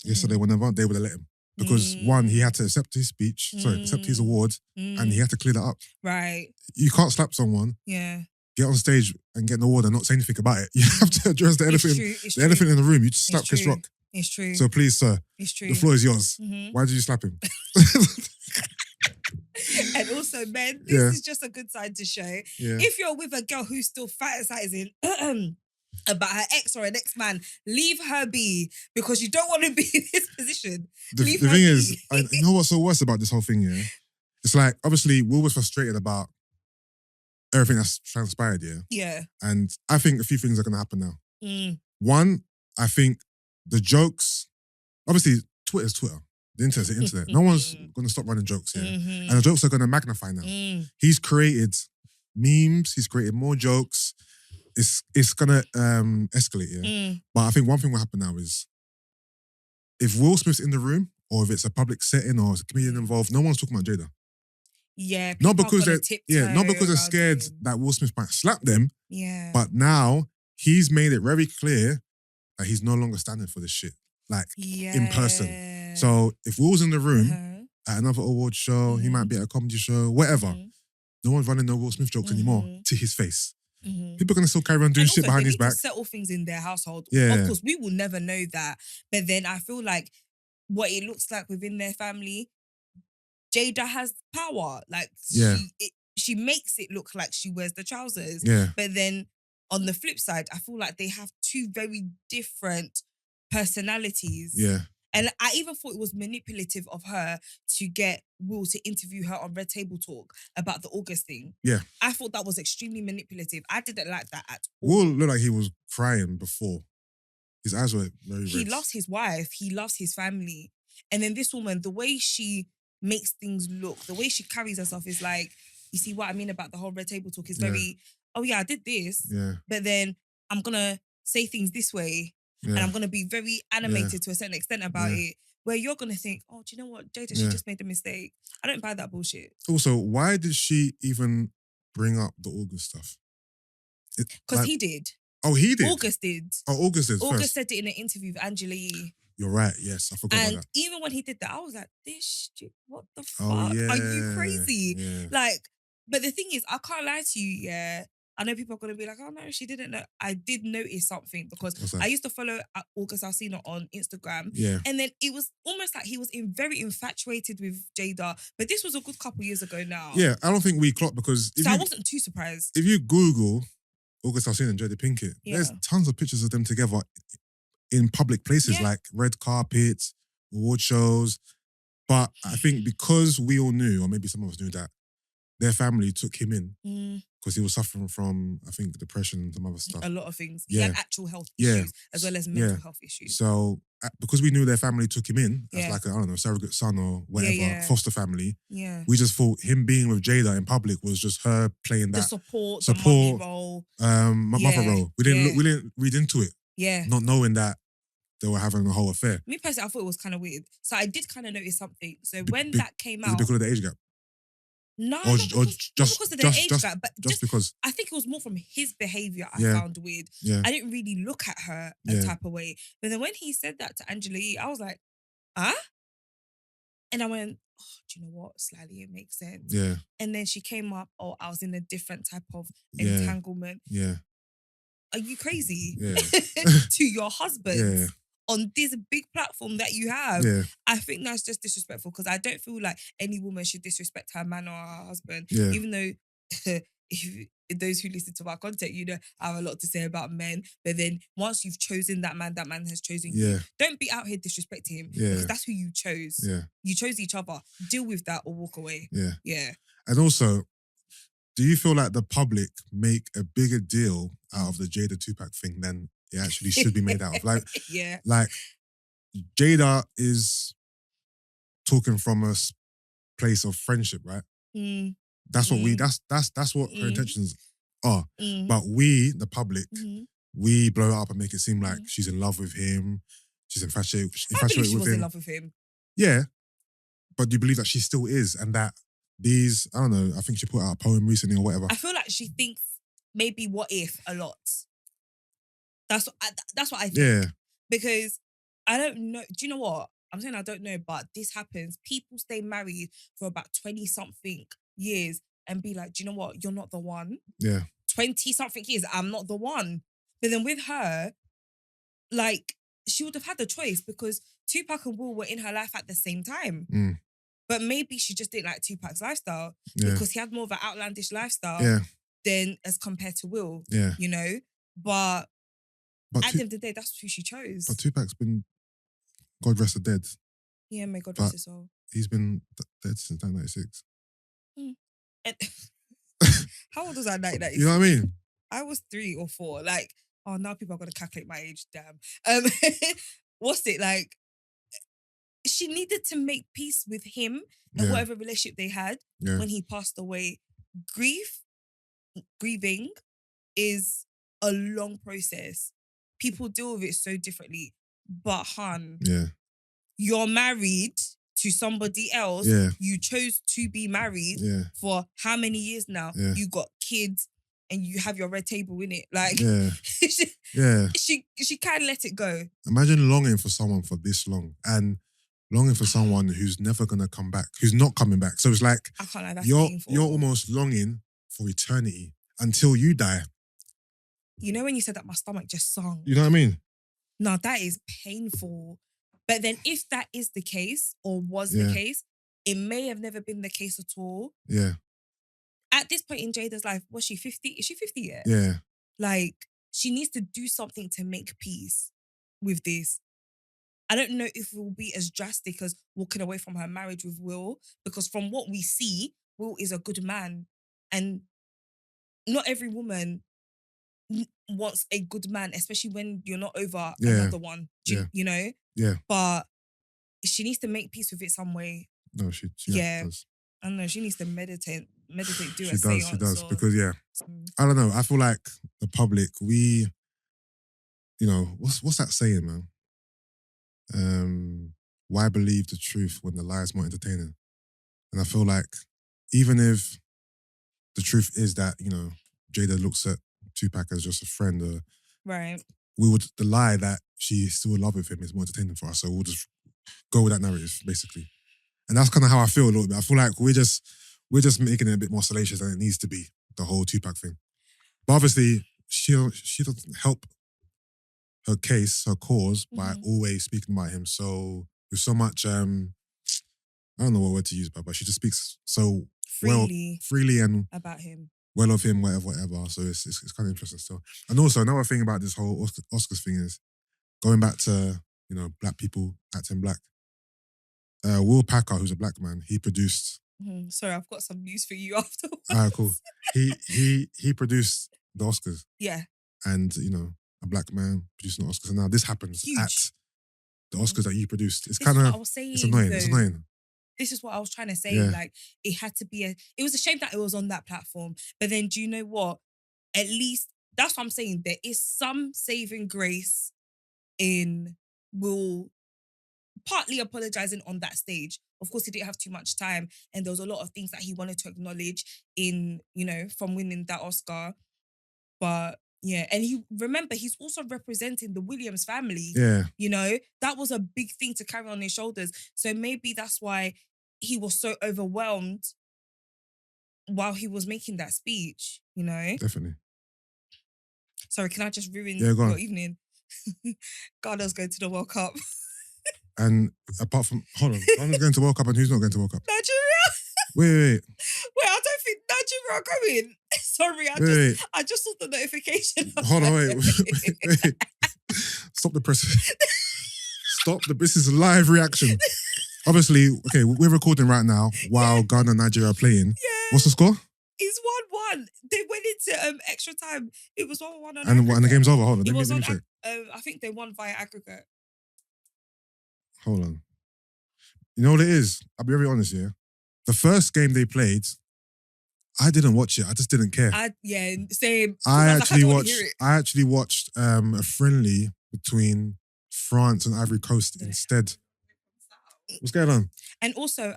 yesterday, whenever, they would have let him. Because one, he had to accept his speech, accept his awards, and he had to clear that up. Right. You can't slap someone, Yeah. get on stage and get an award and not say anything about it. You have to address the elephant, It's the elephant in the room. You just It's slap Chris true. Rock. It's true. So please, sir, It's true. the floor is yours. Mhm. Why did you slap him? And also, men, this Yeah. is just a good sign to show. Yeah. If you're with a girl who's still fantasizing about her ex or an ex-man, leave her be because you don't want to be in this position. The Leave thing her is, be. you know what's so worse about this whole thing, yeah? It's like, obviously, Will was frustrated about everything that's transpired, yeah? Yeah. And I think a few things are going to happen now. Mm. One, I think the jokes, obviously, Twitter's Twitter. The internet's the internet. No one's going to stop running jokes here. Mhm. And the jokes are going to magnify now. Mm. He's created memes, he's created more jokes. It's going to escalate, yeah? Mm. But I think one thing will happen now is if Will Smith's in the room or if it's a public setting or it's a comedian involved, no one's talking about Jada. Yeah. Not people are because gonna not because they're tiptoe scared around him. that Will Smith might slap them, Yeah. but now he's made it very clear that he's no longer standing for this shit. Like in person. So if Will's in the room Uh-huh. at another award show, he Mhm. might be at a comedy show, whatever. Mhm. No one's running no Will Smith jokes anymore Mhm. to his face. Mhm. People are gonna still carry on doing And shit also, behind they his need to back. settle things in their household. Yeah. Of course, we will never know that. But then I feel like what it looks like within their family, Jada has power. Like Yeah. she makes it look like she wears the trousers. Yeah. But then on the flip side, I feel like they have two very different personalities. Yeah. And I even thought it was manipulative of her to get Will to interview her on Red Table Talk about the August thing. Yeah. I thought that was extremely manipulative. I didn't like that at all. Will looked like he was crying before. His eyes were very He red. loves his wife. He loves his family. And then this woman, the way she makes things look, the way she carries herself is like, you see what I mean about the whole Red Table Talk is Yeah. very, oh yeah, I did this, Yeah. but then I'm going to say things this way. and I'm going to be very animated to a certain extent about it, where you're going to think, oh, do you know what, Jada, she just made a mistake. I don't buy that bullshit. Also, why did she even bring up the August stuff? Because he did. Oh, he did? August did. Oh, August did August first. said it in an interview with Angela Yee. You're right, yes. I forgot about And that. even when he did that, I was like, this shit, what the fuck? Oh, yeah. Are you crazy? Yeah. Like, but the thing is, I can't lie to you, yeah. I know people are going to be like, oh no, she didn't know. I did notice something because I used to follow August Alsina on Instagram. Yeah. And then it was almost like he was very infatuated with Jada. But this was a good couple years ago now. Yeah, I don't think we clocked because... I wasn't too surprised. If you Google August Alsina and Jada Pinkett, there's tons of pictures of them together in public places like red carpets, award shows. But I think because we all knew, or maybe some of us knew that, their family took him in because he was suffering from, I think, depression and some other stuff. A lot of things. He had actual health issues as well as mental health issues. So because we knew their family took him in as like a, I don't know, surrogate son or whatever, foster family, we just thought him being with Jada in public was just her playing that support, the mother role. Mother role. We didn't read into it. Yeah. Not knowing that they were having a whole affair. Me personally, I thought it was kind of weird. So I did kind of notice something. So when that came out... Is it because of the age gap? No, or not because of the age gap, but just because I think it was more from his behaviour I found weird. Yeah. I didn't really look at her a type of way. But then when he said that to Angela Yee, I was like, huh? And I went, oh, do you know what? Slightly, it makes sense. Yeah. And then she came up, oh, I was in a different type of entanglement. Yeah. Are you crazy? Yeah. To your husband? Yeah. On this big platform that you have, I think that's just disrespectful because I don't feel like any woman should disrespect her man or her husband. Yeah. Even though if those who listen to my content, you know, I have a lot to say about men. But then once you've chosen that man has chosen you. Don't be out here disrespecting him because that's who you chose. Yeah. You chose each other. Deal with that or walk away. Yeah. Yeah. And also, do you feel like the public make a bigger deal out of the Jada Tupac thing than it actually should be made out of? Like, like Jada is talking from a place of friendship, right? That's what that's what her intentions are. But we, the public, we blow it up and make it seem like she's in love with him. She's infatuated I believe she with was him. in love with him. Yeah, but do you believe that she still is, and that these, I don't know, I think she put out a poem recently or whatever. I feel like she thinks maybe what if a lot. That's what I think. Yeah. Because I don't know. Do you know what? I'm saying I don't know, but this happens. People stay married for about 20-something years and be like, do you know what? You're not the one. Yeah. 20-something years, I'm not the one. But then with her, like, she would have had the choice because Tupac and Will were in her life at the same time. But maybe she just didn't like Tupac's lifestyle because he had more of an outlandish lifestyle than as compared to Will. Yeah. You know? But at the end of the day, that's who she chose. But Tupac's been, God rest the dead. Yeah, may God rest his soul. He's been dead since 1996. How old was I in 1996? You know what I mean? I was 3 or 4. Like, oh, now people are going to calculate my age. Damn. What's it like? She needed to make peace with him and whatever relationship they had when he passed away. Grieving is a long process. People deal with it so differently. But, hun, you're married to somebody else. You chose to be married for how many years now? You got kids and you have your red table in it. Like, she can't let it go. Imagine longing for someone for this long and longing for someone who's never going to come back, who's not coming back. So it's like, I can't lie, that's you're painful. almost longing for eternity until you die. You know when you said that, my stomach just sunk. You know what I mean? No, that is painful. But then if that is the case or was the case, it may have never been the case at all. Yeah. At this point in Jada's life, was she 50? Is she 50 yet? Yeah. Like, she needs to do something to make peace with this. I don't know if it will be as drastic as walking away from her marriage with Will, because from what we see, Will is a good man. And not every woman wants a good man, especially when you're not over another one. You know? Yeah. But she needs to make peace with it some way. No, she does. I don't know. She needs to meditate, do she a does, seance. She does, because I don't know. I feel like the public, we you know, what's that saying, man? Why believe the truth when the lie is more entertaining? And I feel like even if the truth is that, you know, Jada looks at Tupac as just a friend, Right. the lie that she is still in love with him is more entertaining for us. So we'll just go with that narrative, basically. And that's kind of how I feel a little bit. I feel like we're just making it a bit more salacious than it needs to be, the whole Tupac thing. But obviously, she doesn't help her case, her cause, by always speaking about him. So with so much, I don't know what word to use, but she just speaks so freely and about him. Well of him, whatever. So it's kind of interesting still. And also another thing about this whole Oscars thing is going back to, you know, black people acting black. Will Packer, who's a black man, he produced. Sorry, I've got some news for you afterwards. Ah, cool. He produced the Oscars. Yeah. And, you know, a black man producing the Oscars. And now this happens at the Oscars that you produced. It's kind of, it's annoying. It's annoying. This is what I was trying to say. Yeah. Like, it had to be it was a shame that it was on that platform. But then, do you know what? At least, that's what I'm saying. There is some saving grace in Will partly apologizing on that stage. Of course, he didn't have too much time. And there was a lot of things that he wanted to acknowledge in, you know, from winning that Oscar. But yeah, and he's also representing the Williams family. Yeah. You know, that was a big thing to carry on his shoulders. So maybe that's why he was so overwhelmed while he was making that speech, you know? Definitely. Sorry, can I just ruin go your on. evening? Ghana's going to the World Cup. And apart from, hold on, Ghana's going to World Cup and who's not going to World Cup? Nigeria. Wait, I don't think Nigeria are going. Sorry, I just saw the notification. Hold on, wait. Stop the press. This is a live reaction. Obviously, okay, we're recording right now while Ghana and Nigeria are playing. Yeah. What's the score? It's 1-1. They went into extra time. It was 1-1 and the game's over. Hold on, let me check. I think they won via aggregate. Hold on. You know what it is? I'll be very honest here. The first game they played, I didn't watch it. I just didn't care. Same. I actually watched a friendly between France and Ivory Coast instead. What's going on? And also,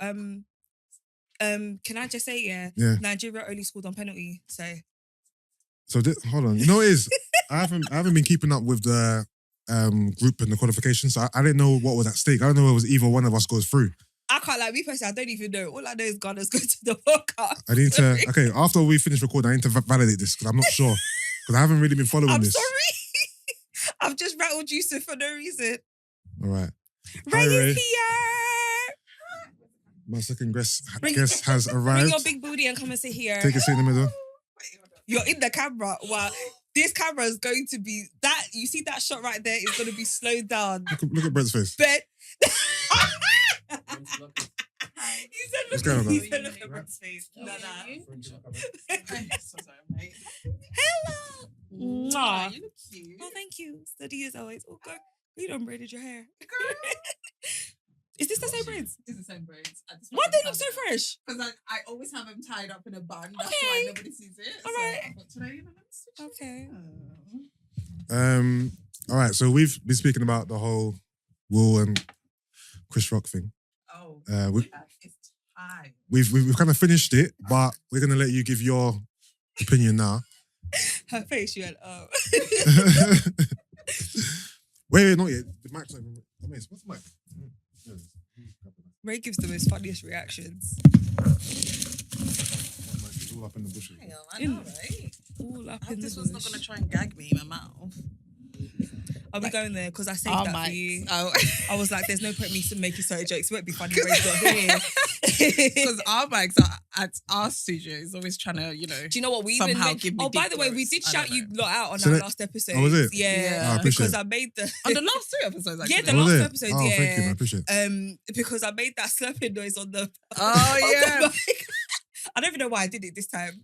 can I just say, yeah. Nigeria only scored on penalty. So hold on. You know what it is? I haven't been keeping up with the group and the qualifications. So I didn't know what was at stake. I don't know if it was either one of us goes through. I can't, like, me personally, I don't even know. All I know is Ghana's going to the World Cup. I need to, okay, after we finish recording, I need to validate this because I'm not sure. Because I haven't really been following this. I'm sorry. I've just rattled Yusuff for no reason. All right. Rae is here. My second guest has arrived. Bring your big booty and come and sit here. Take a seat in the middle. You're in the camera. Wow. This camera is going to be, that, you see that shot right there is going to be slowed down. Look at Brent's face. He said, What's going on? He said, look at Brent's face. Hello. You look cute. Oh, thank you. Steady as always. Oh, God. You done braided your hair. Is this the same braids? It's the same braids. Why do they look so fresh? Because I always have them tied up in a bun. That's why nobody sees it. All right. So today, let's switch okay. All right. So we've been speaking about the whole Will and Chris Rock thing. Oh, it's time. We've kind of finished it, but we're gonna let you give your opinion now. Her face, you went, oh. Wait, not yet. The mic's not even. What's the mic? Rae gives the most funniest reactions. It's all up in the bushes. I know, right? All up in the bush. This was not going to try and gag me in my mouth. Are we going there? Because I saved that for you. Oh. I was like, there's no point in me making certain jokes. It won't be funny. Ray's not here. Because our mics are at our studio. He's always trying to, you know, do you know what we somehow even give me by the way, we did shout you lot out on our last episode. Oh, was it? Yeah. Because I made the on the last 3 episodes, actually. Yeah, the last episode, oh, yeah. Thank you, man. I appreciate it. Because I made that slurping noise on the yeah. I don't even know why I did it this time.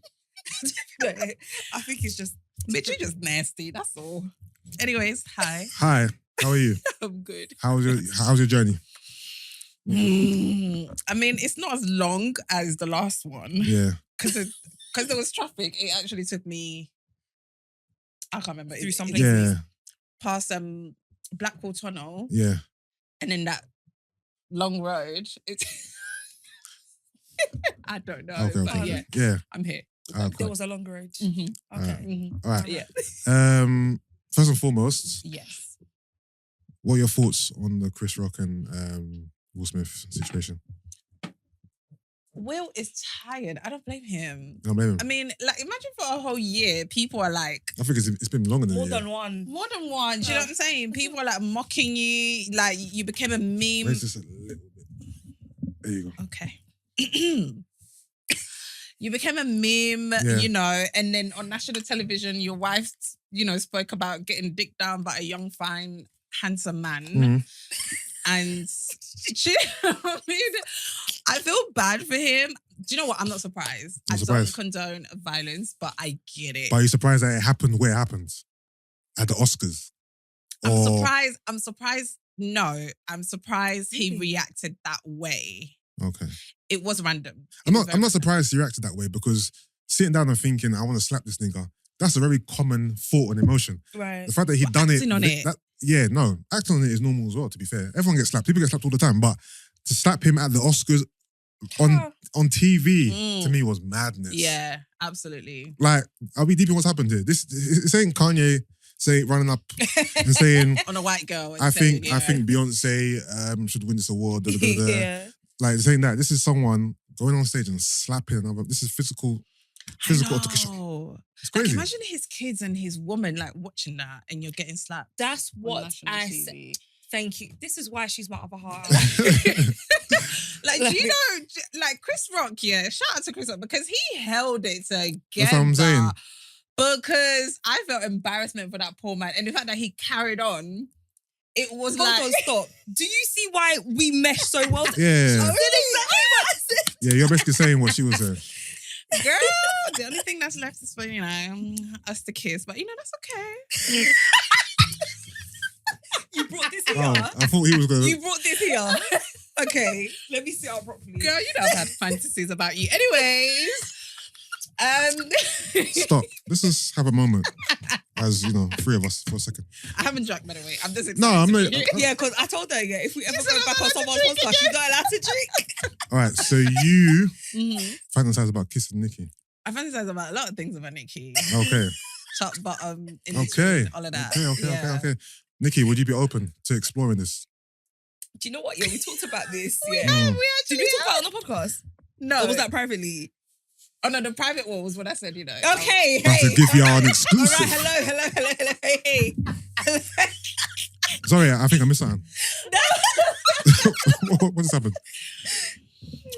I think it's just Bitch, you're just nasty, that's all. Anyways, hi. Hi, how are you? I'm good. How's your journey? I mean, it's not as long as the last one. Yeah. Because there was traffic. It actually took me, I can't remember. Through some it- places. Yeah. past Blackwall Tunnel, Yeah. and then that long road. It's I don't know, Okay. but Okay. yeah, Yeah. I'm here. There Cool. was a longer road. Mm-hmm. Okay. Mm-hmm. All right. Yeah. First and foremost, Yes. what are your thoughts on the Chris Rock and Will Smith situation? Will is tired. I don't blame him. I don't blame him. I mean, like, imagine for a whole year, people are like, I think it's been longer than More a year. than one. more than one. Do you know what I'm saying? People are like mocking you. Like, you became a meme. Raise this a little bit. There you go. Okay. You became a meme, Yeah. you know, and then on national television, your wife, you know, spoke about getting dicked down by a young, fine, handsome man. Mhm. And do you know what I mean? I feel bad for him. Do you know what? I'm not surprised. I'm I surprised. don't condone violence, but I get it. But are you surprised that it happened where it happened? At the Oscars? I'm surprised. I'm surprised. No, I'm surprised he Really? reacted that way. Okay. It was random. I'm It was not very surprised he reacted that way because sitting down and thinking, I want to slap this nigga, that's a very common thought and emotion. Right. The fact that he But done it, acting on it. acting on it is normal as well, to be fair. Everyone gets slapped. People get slapped all the time. But to slap him at the Oscars on TV, to me, was madness. Yeah, absolutely. Like, are we deep in what's happened here? This ain't Kanye running up and saying, On a white girl. and I saying, think Beyonce should win this award. Da, da, da, da. Yeah. Like saying that this is someone going on stage and slapping another. This is physical altercation. Oh, It's like, crazy. imagine his kids and his woman like watching that, and you're getting slapped. That's on what national I TV. said. Thank you. This is why she's my other half. Like, do you know, like Chris Rock? Yeah, shout out to Chris Rock because he held it together. That's what I'm saying. Because I felt embarrassment for that poor man, and the fact that he carried on, it was Hold like, on, stop. Do you see why we mesh so well? Yeah. I said exactly what I said. Yeah, you're basically saying what she was saying. girl, the only thing that's left is for, you know, us to kiss, but you know, that's okay. You brought this here. Oh, I thought he was going You to. brought this here. Okay, let me sit up properly. Girl, you know I've had fantasies about you. Anyways, Stop. Let's just have a moment. As, you know, three of us for a second. I haven't drunk, by the way. I'm just excited. No, I'm not. Yeah, because I told her, yeah, if we ever said go I'm back on allowed to someone's drink podcast, she's not allowed to drink. All right, so you Mhm. fantasize about kissing Nikki. I fantasize about a lot of things about Nicky. Okay. Top, bottom, in Okay. between, all of that. Yeah. Okay. Nikki, would you be open to exploring this? Do you know what? Yeah, we talked about this. We Yeah. Mm. Did we talk about it on the podcast? No. Or was that privately? Oh, no, the private one was what I said, you know. Okay, I have to hey. give you an All exclusive. right, hello, hey. Sorry, I think I missed something. what just happened?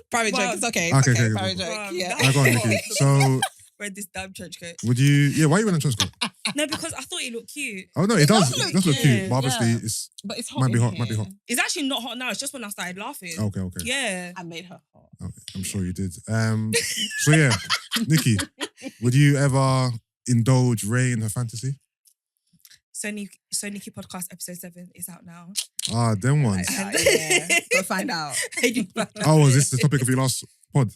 Private Well, joke, it's okay. okay, okay, Private okay. joke, Well, yeah. that- I got it, Nikki. So, Read this damn trench coat. would you? Yeah, why are you wearing a trench coat? No, because I thought it looked cute. Oh no, it does. does look It does look cute, cute, but obviously yeah. it's But it's hot. Might be in hot, might be here. hot. It's actually not hot now. It's just when I started laughing. okay. Yeah. I made her hot. Okay, I'm sure you did. So yeah, Nikki, would you ever indulge Rae in her fantasy? SoNicky Podcast episode 7 is out now. Ah, them ones. Yeah. Go find out. Oh, is this the topic of your last pod?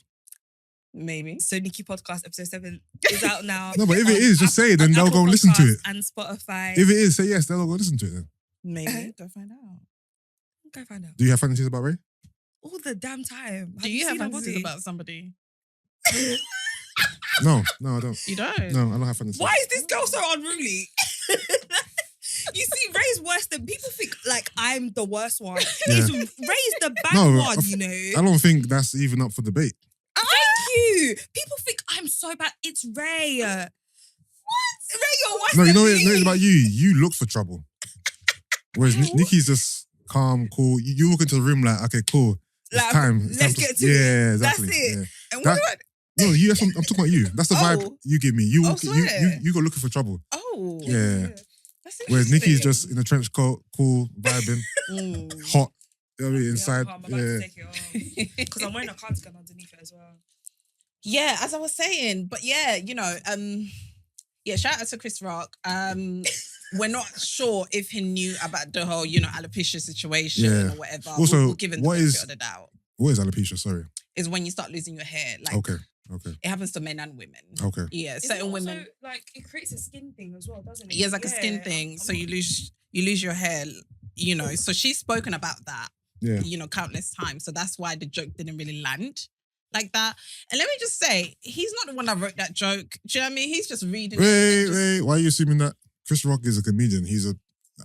Maybe. SoNicky Podcast episode 7 is out now. No, but if it on is, just say it, then they'll Apple go listen to Podcasts it. And Spotify. If it is, say yes, they'll go listen to it then. Maybe. Go find out. Go find out. Do you have fantasies about Rae? All the damn time. Do you have seen her fantasies body? about somebody? No, I don't. You don't? No, I don't have fantasies. Why is this girl so unruly? You see, Ray's worse than people think. Like I'm the worst one. Yeah. Ray's the bad No, one. You know. I don't think that's even up for debate. Thank you. People think I'm so bad. It's Ray. What? Ray, you're worse No, you than know me. it's about you. You look for trouble. Whereas Nikki's just calm, cool. You walk into the room like, okay, cool. It's Like, time. It's let's time get to yeah, it. exactly. That's it. Yeah. And That- what? No, you. I'm talking about you. That's the vibe Oh. you give me. You Oh, walk, you go looking for trouble. Oh. Yeah. That's Whereas Nikki's interesting. just in a trench coat, cool, vibing, hot. You know what I mean? Inside. Yeah. Because I'm wearing a cardigan underneath it as well. Yeah, as I was saying, but yeah, you know, yeah, shout out to Chris Rock. We're not sure if he knew about the whole, you know, alopecia situation Yeah. or whatever. Also, we'll give him the what benefit is- of the doubt. What is alopecia? Sorry. Is when you start losing your hair. Like, Okay. Okay. It happens to men and women. Okay. Yeah, Is it certain also, women. like, it creates a skin thing as well, doesn't it? Yeah, it's like a skin thing. So you lose your hair, you know. So she's spoken about that, Yeah. you know, countless times. So that's why the joke didn't really land like that. And let me just say, he's not the one that wrote that joke. Do you know what I mean? He's just reading it. Wait. Why are you assuming that Chris Rock is a comedian?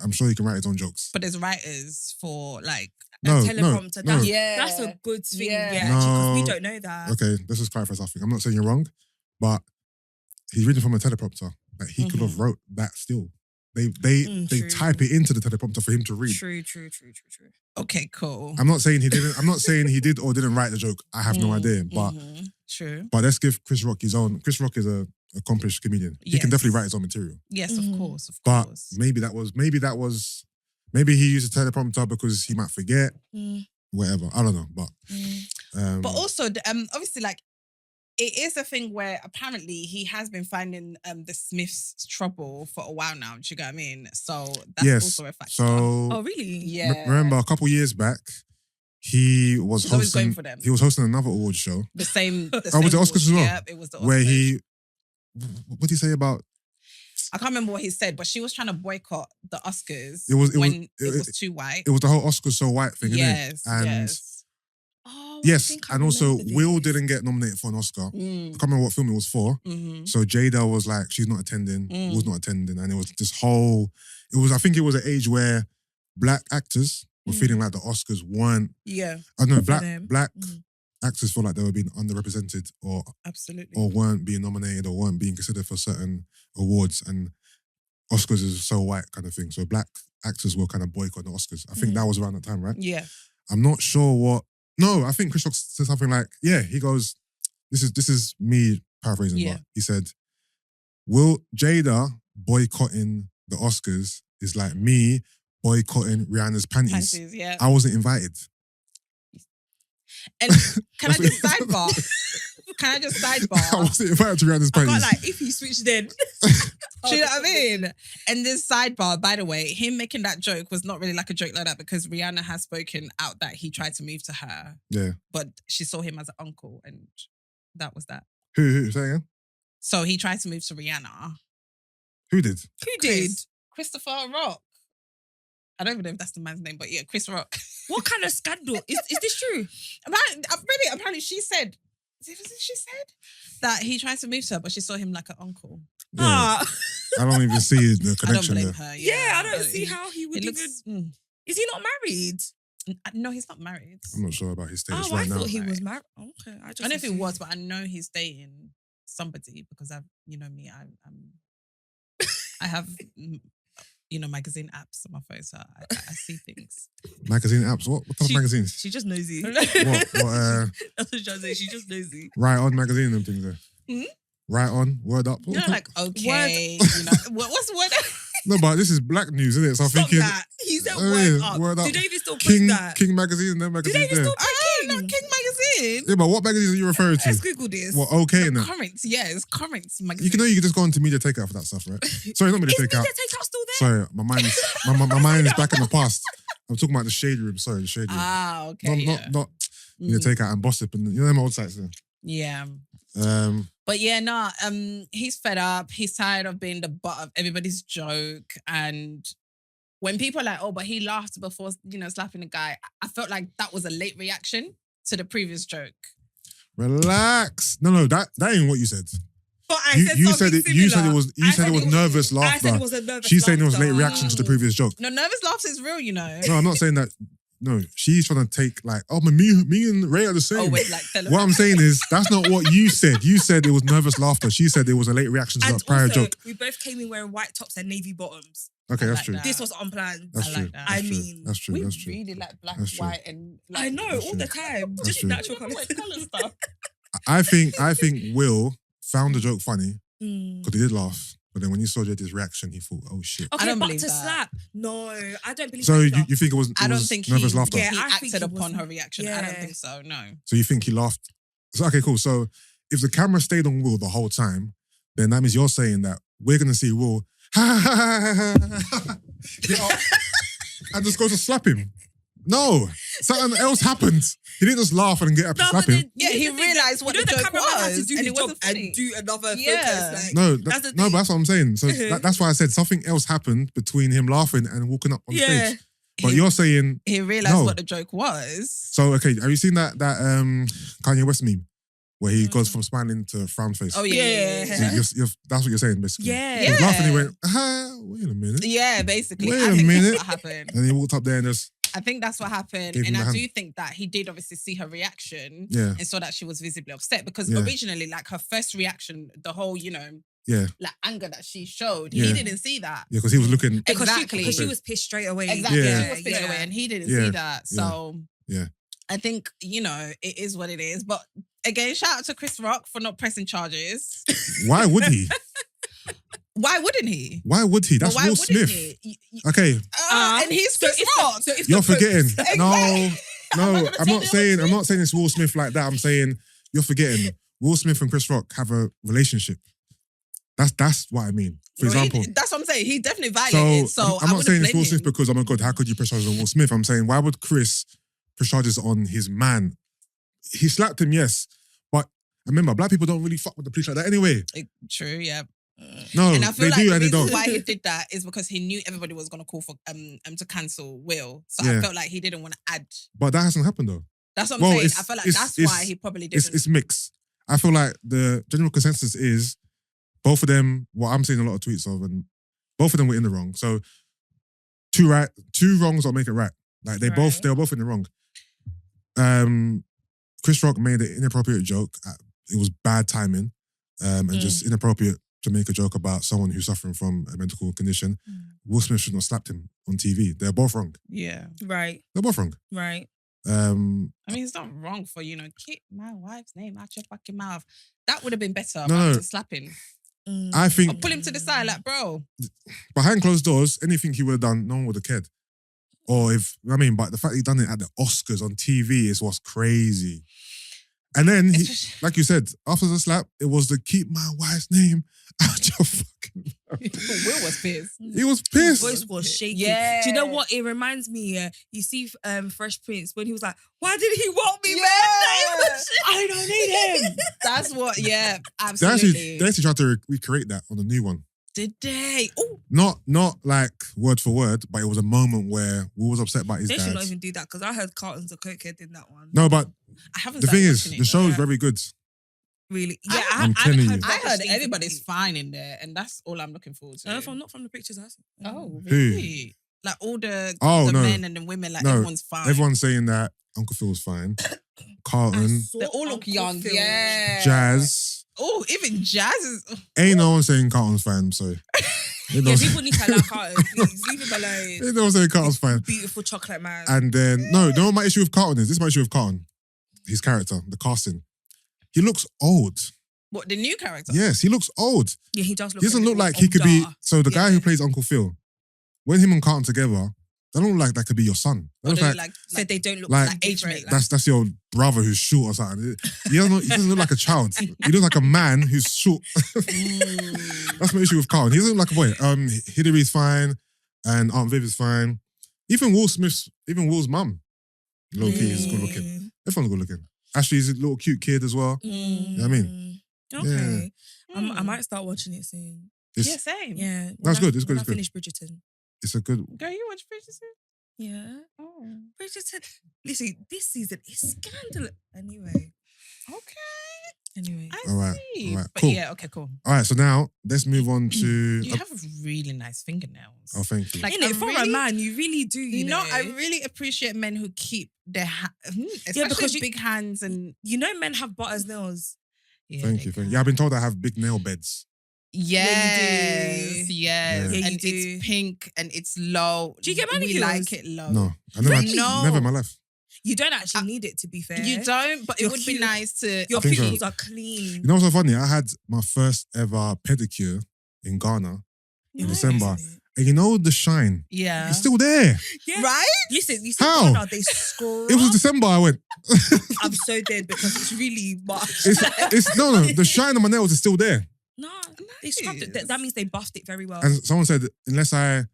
I'm sure he can write his own jokes. But there's writers for like teleprompter. no. That's a good thing. Yeah. Yeah, because we No. don't know that. Okay, let's just clarify something. I'm not saying you're wrong, but he's reading from a teleprompter. Like he could have wrote that still. They True. type it into the teleprompter for him to read. True. Okay, cool. I'm not saying he didn't. I'm not saying he did or didn't write the joke. I have no idea. But True. but let's give Chris Rock his own. Chris Rock is a accomplished comedian. He can Yes. definitely write his own material. Yes, of course. But maybe he used a teleprompter because he might forget. Whatever. I don't know. But also, obviously, like, it is a thing where apparently he has been finding the Smiths trouble for a while now. Do you get what I mean? So that's yes. also a factor. So Oh, really? Yeah. remember a couple years back, he was He's always hosting. going for them. He was hosting another award show. The same. Was it Oscars as well? Yeah, it was the Oscars. Where what did he say about? I can't remember what he said, but she was trying to boycott the Oscars It was too white. It was the whole Oscars so white thing, Yes, innit? And yes. Oh, I yes, think I and also remember Will this. didn't get nominated for an Oscar. I Mm. can't remember what film it was for. Mm-hmm. So Jada was like, she's not attending. Mm. Will's not attending, and it was this whole. I think it was an age where black actors were feeling like the Oscars weren't. Yeah, I don't know, For them. black Mm. actors feel like they were being underrepresented or absolutely. weren't being nominated or weren't being considered for certain awards, and Oscars is so white kind of thing. So black actors were kind of boycotting the Oscars. I think that was around that time, right? Yeah. I'm not sure what. No, I think Chris Rock said something like, "Yeah." He goes, "This is me paraphrasing, Yeah. but he said, Will Jada boycotting the Oscars is like me boycotting Rihanna's panties. Panties, yeah. I wasn't invited." And can I just sidebar? Can I just I sidebar? wasn't invited to Rihanna's I panties. can't like if he switched then. Do you know what I mean? And this sidebar, by the way, him making that joke was not really like a joke like that because Rihanna has spoken out that he tried to move to her, Yeah. but she saw him as an uncle, and that was that. Who? Say again? So he tried to move to Rihanna. Who did? Who did? Christopher Rock. I don't even know if that's the man's name, but yeah, Chris Rock. What kind of scandal? Is this true? Apparently she said, she said that he tried to move to her, but she saw him like an uncle. Yeah. Ah. I don't even see the I don't connection blame there. her. Yeah, I don't see how he would It even. looks. Is he not married? No, he's not married. I'm not sure about his status Oh, I right now. thought he was married. Okay, I I don't know if he assumed. was, but I know he's dating somebody because I've, you know me, I have, magazine apps on my phone, so I see things. Magazine apps? What type of magazines? She just nosy. What? That's what I'm trying to say. She just nosy. Right On magazine and things there. Hmm? Right On, Word Up. You know, like okay, what's the word? No, but this is black news, isn't it? So I'm Stop thinking. that. He said Yeah, word up. Word Do Up. they even still put King that? magazine and them Do they magazines even there. still put Oh, King? not King magazine. Yeah, but what magazines are you referring to? Let's Google this. What, OK and that? Current, yeah, it's Current magazine. You can just go on to Media Takeout for that stuff, right? Sorry, not Media Is Takeout. Media Takeout still there? Sorry, my mind is back in the past. I'm talking about the Shade Room. Sorry, the Shade Room. Ah, okay. Not Media Takeout and Gossip and them old sites there. Yeah. But yeah, he's fed up. He's tired of being the butt of everybody's joke. And when people are like, oh, but he laughed before, slapping the guy, I felt like that was a late reaction to the previous joke. relax. No, that ain't what you said. But I You said said something it. You said similar. it was. You said it was nervous I laughter. said it was a nervous She's saying it was late laughter. reaction to the previous joke. No, nervous laughter is real, No, No, I'm not saying that. No, she's trying to take like, oh, me and Ray are the same. Oh, wait, like What I'm saying is, that's not what you said. You said it was nervous laughter. She said it was a late reaction to And that prior also, joke. we both came in wearing white tops and navy bottoms. Okay, I that's like true. that. This was unplanned. That's I true. like that. That's I true. mean, That's true. we That's true. really like black, That's true. white, and like, I know all the time. That's Just true. natural colour colours. stuff. I think Will found the joke funny Mm. because he did laugh, but then when he saw Jada's reaction, he thought, "Oh shit." Okay, don't but believe to that. slap, no, I don't believe. So that you think it was? I don't think nervous he, laughter. Yeah, he I think acted he upon was- her reaction. I don't yeah. think so. No. So you think he laughed? So, okay, cool. So if the camera stayed on Will the whole time, then that means you're saying that we're gonna see Will get up and just go to slap him. No, something else happened. He didn't just laugh and get up and slap him. Yeah, he realised what the joke cameraman had to was, do and his it job wasn't funny. and do another Yeah. focus. Like, No, that's the no, thing. but that's what I'm saying. So that's why I said something else happened between him laughing and walking up on stage. But you're saying He realised no. what the joke was. So okay, have you seen that Kanye West meme where he goes from smiling to frown face? Oh yeah. So that's what you're saying basically. Yeah. He was laughing. He went, wait a minute. Yeah, basically. Wait I a think minute. that's what happened. And he walked up there and just I think that's what happened. Gave him And the I hand. do think that he did obviously see her reaction yeah, and saw that she was visibly upset because Yeah. originally, like her first reaction, the whole, yeah, like anger that she showed, Yeah. he didn't see that. yeah, because he was looking. Exactly. She was pissed straight away. Exactly. Yeah. She was feeling away and he didn't Yeah. see that. So Yeah. I think, it is what it is. But again, shout out to Chris Rock for not pressing charges. Why would he? Why wouldn't he? Why would he? That's But why Will wouldn't Smith. he? Okay, And he's Chris Rock. you're forgetting. No, gonna I'm say not saying. I'm not saying it's Will Smith like that. I'm saying you're forgetting. Will Smith and Chris Rock have a relationship. That's what I mean. For example, That's what I'm saying. He definitely violated. So I'm I not saying wouldn't it's Will blame Smith him. because, oh my God, how could you press charges on Will Smith? I'm saying, why would Chris press charges on his man? He slapped him, yes. But remember, black people don't really fuck with the police like that anyway. True, yeah. No, And I feel they like do the and they reason don't. why he did that is because he knew everybody was gonna call for to cancel Will. So Yeah. I felt like he didn't want to add. But that hasn't happened though. That's what I'm saying. I feel like that's it's- why he probably didn't. It's mixed. I feel like the general consensus is both of them, what I'm seeing a lot of tweets of, and both of them were in the wrong. So two wrongs don't make it right. Like they were both in the wrong. Chris Rock made an inappropriate joke. It was bad timing, and just inappropriate to make a joke about someone who's suffering from a medical condition. Will Smith should not have slapped him on TV. They're both wrong. Yeah. Right. They're both wrong. Right. I mean, it's not wrong for, keep my wife's name out your fucking mouth. That would have been better No. than slapping. I Or think pull him to the side, like, bro. behind closed doors, anything he would have done, no one would have cared. Or but the fact he done it at the Oscars on TV is what's crazy. And then, like you said, after the slap, it was the keep my wife's name out your fucking mouth. Will was pissed. He was His pissed. voice was shaking. Yeah. Do you know what? It reminds me, you see Fresh Prince when he was like, why did he want me, Yeah. man? I don't need him. That's what, They absolutely. actually tried to recreate that on the new one. Did they? Oh, Not like word for word, but it was a moment where Will was upset about his They should dad. not even do that because I heard Carlton's a cokehead in that one. No, but I haven't the thing started is, watching the it. show is Yeah. very good. Really? I- Yeah, I'm telling you. I rubbish heard things everybody's about it. fine in there, and that's all I'm looking forward to. Not from the pictures I see. Oh, Who? really? Like all the Oh, no. men and the women, like No, everyone's fine. Everyone's saying that Uncle Phil was fine. Carlton, They all look Uncle young. Phil. Yeah. Jazz. Oh, even Jazz is. Ain't no one saying Carlton's fine, so. Ain't no Yeah, one people need to allow Carlton. Please leave him alone. ain't no one saying Carlton's fine. Beautiful chocolate man. And then, no, you know what my issue with Carlton is? This is my issue with Carlton. His character, the casting. He looks old. What, the new character? Yes, he looks old. Yeah, he does look. He doesn't a look little like he could be. older. So the guy Yeah. who plays Uncle Phil, when him and Carlton together, they don't look like that could be your son. They Or look they like, like, Said they don't look like- like age mate. that's your brother who's short or something. He doesn't look like a child. He looks like a man who's short. That's my issue with Carlton. He doesn't look like a boy. Hillary's fine, and Aunt Viv is fine. Even Will's mum, low key is good looking. Everyone's good looking. Ashley's a little cute kid as well. You know what I mean? Okay. I might start watching it soon. It's, Yeah, same. Yeah. No, it's good, it's good, When I it's good. finish Bridgerton. it's a good. Girl, you watch Bridgerton? Yeah. Oh. Bridgerton. Listen, this season is scandalous. Anyway. Anyway. I All right, see. all right, But cool. yeah, okay, cool. All right, so now let's move on to. You have really nice fingernails. Oh, thank you. Like, Innit, I for a really- man, you really do. You know, I really appreciate men who keep their especially Yeah, because big hands and you know men have butters nails. yeah, Thank they you. can. Yeah, I've been told I have big nail beds. Yes, you do. yes, Yeah, you and do. it's pink and it's low. Do you get We manicures? like it low. No, I never, Really? No. never in my life. You don't actually need it, to be fair. You don't, but it Your would be cute- nice to. Your think so. pupils are clean. You know what's so funny? I had my first ever pedicure in Ghana in Nice, December, isn't it? and you know the shine. Yeah. It's still there. Yeah. Right? Listen, you see How? Ghana, they scrub. It was December. I went. I'm so dead because it's really much. It's no. The shine on my nails is still there. No, they scrubbed it. Nice. That means they buffed it very well. And someone said unless I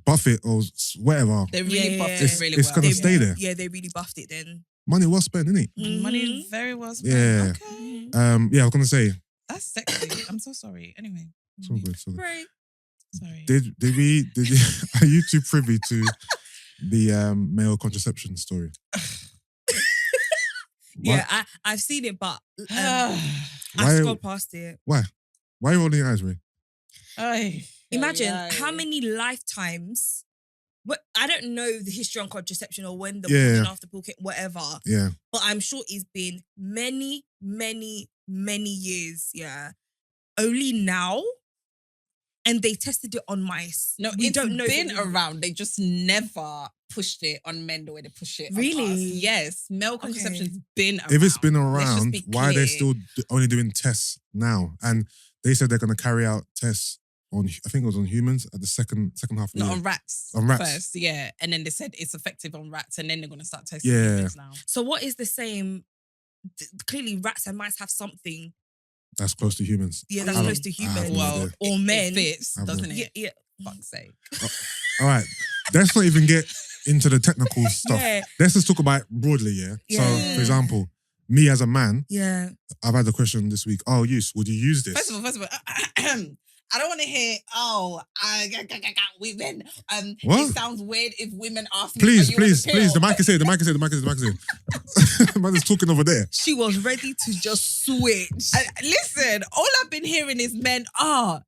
buff it or whatever, They really Yeah, buffed yeah, it yeah. really it's well. gonna They- stay there. Yeah, they really buffed it then. money well spent, isn't it? Money very well spent. Yeah. Okay. Yeah, I was gonna say. That's sexy. I'm so sorry. Anyway. It's all good. It's all good. Right. Sorry. Did you are you too privy to the male contraception story? Yeah, I've seen it, but I Why- scrolled past it. Why are you rolling your eyes, Ray? Imagine how many lifetimes. I don't know the history on contraception or when the morning after pill came, whatever. Yeah. But I'm sure it's been many, many, many years. Yeah. Only now. And they tested it on mice. No, we it's don't know. been around. They just never pushed it on men the way they push it on Really? us. Yes. Male contraception's been around. If it's been Let's just around, be why are they clear. still only doing tests now? And they said they're going to carry out tests on, I think it was on humans at the second half of the No, year. on rats. On rats. First, yeah. And then they said it's effective on rats, and then they're going to start testing Yeah. humans now. So what is the same? Clearly, rats and mice have something. That's close to humans. Yeah, that's I close don't- to I have humans. no Well, idea. Or men. It fits, I have no- doesn't it? Yeah. Fuck's sake. All right. Let's not even get into the technical stuff. Yeah. Let's just talk about it broadly, yeah? So, Yeah. for example, me as a man, Yeah. I've had the question this week, would you use this? First of all, I don't want to hear, women. What? It sounds weird if women ask me, Please, are you on please, the please. The pill? mic is here. The mic is here. The mic is here. Man is talking over there. She was ready to just switch. Listen, all I've been hearing is men,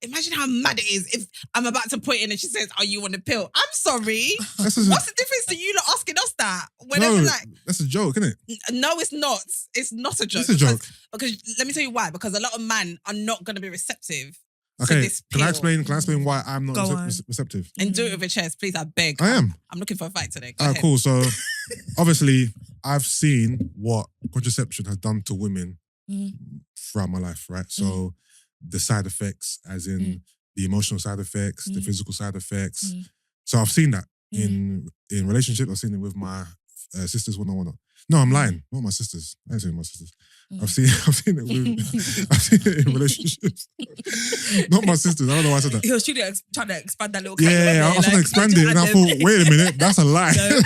imagine how mad it is if I'm about to put in and she says, are you on the pill? I'm sorry. What's the difference to you not asking us that? Whenever, No, that's a joke, isn't it? no, it's not. It's not a joke. It's a joke. Because let me tell you why. Because a lot of men are not going to be receptive. Okay, this can I pill. explain? Can I explain why I'm not Go on. receptive? And do it with a chest, please. I beg. I am. I'm looking for a fight today. Go Ah, ahead. cool. So, obviously, I've seen what contraception has done to women throughout my life, right? So, the side effects, as in the emotional side effects, the physical side effects. So, I've seen that in relationships. I've seen it with my sisters, whatnot. No, I'm lying. Not my sisters. I ain't saying my sisters. I've seen it with, I've seen it in relationships. Not my sisters. I don't know why I said that. He was truly trying to expand that little. Yeah, I was trying to expand it, and I thought, wait a minute, that's a lie. No.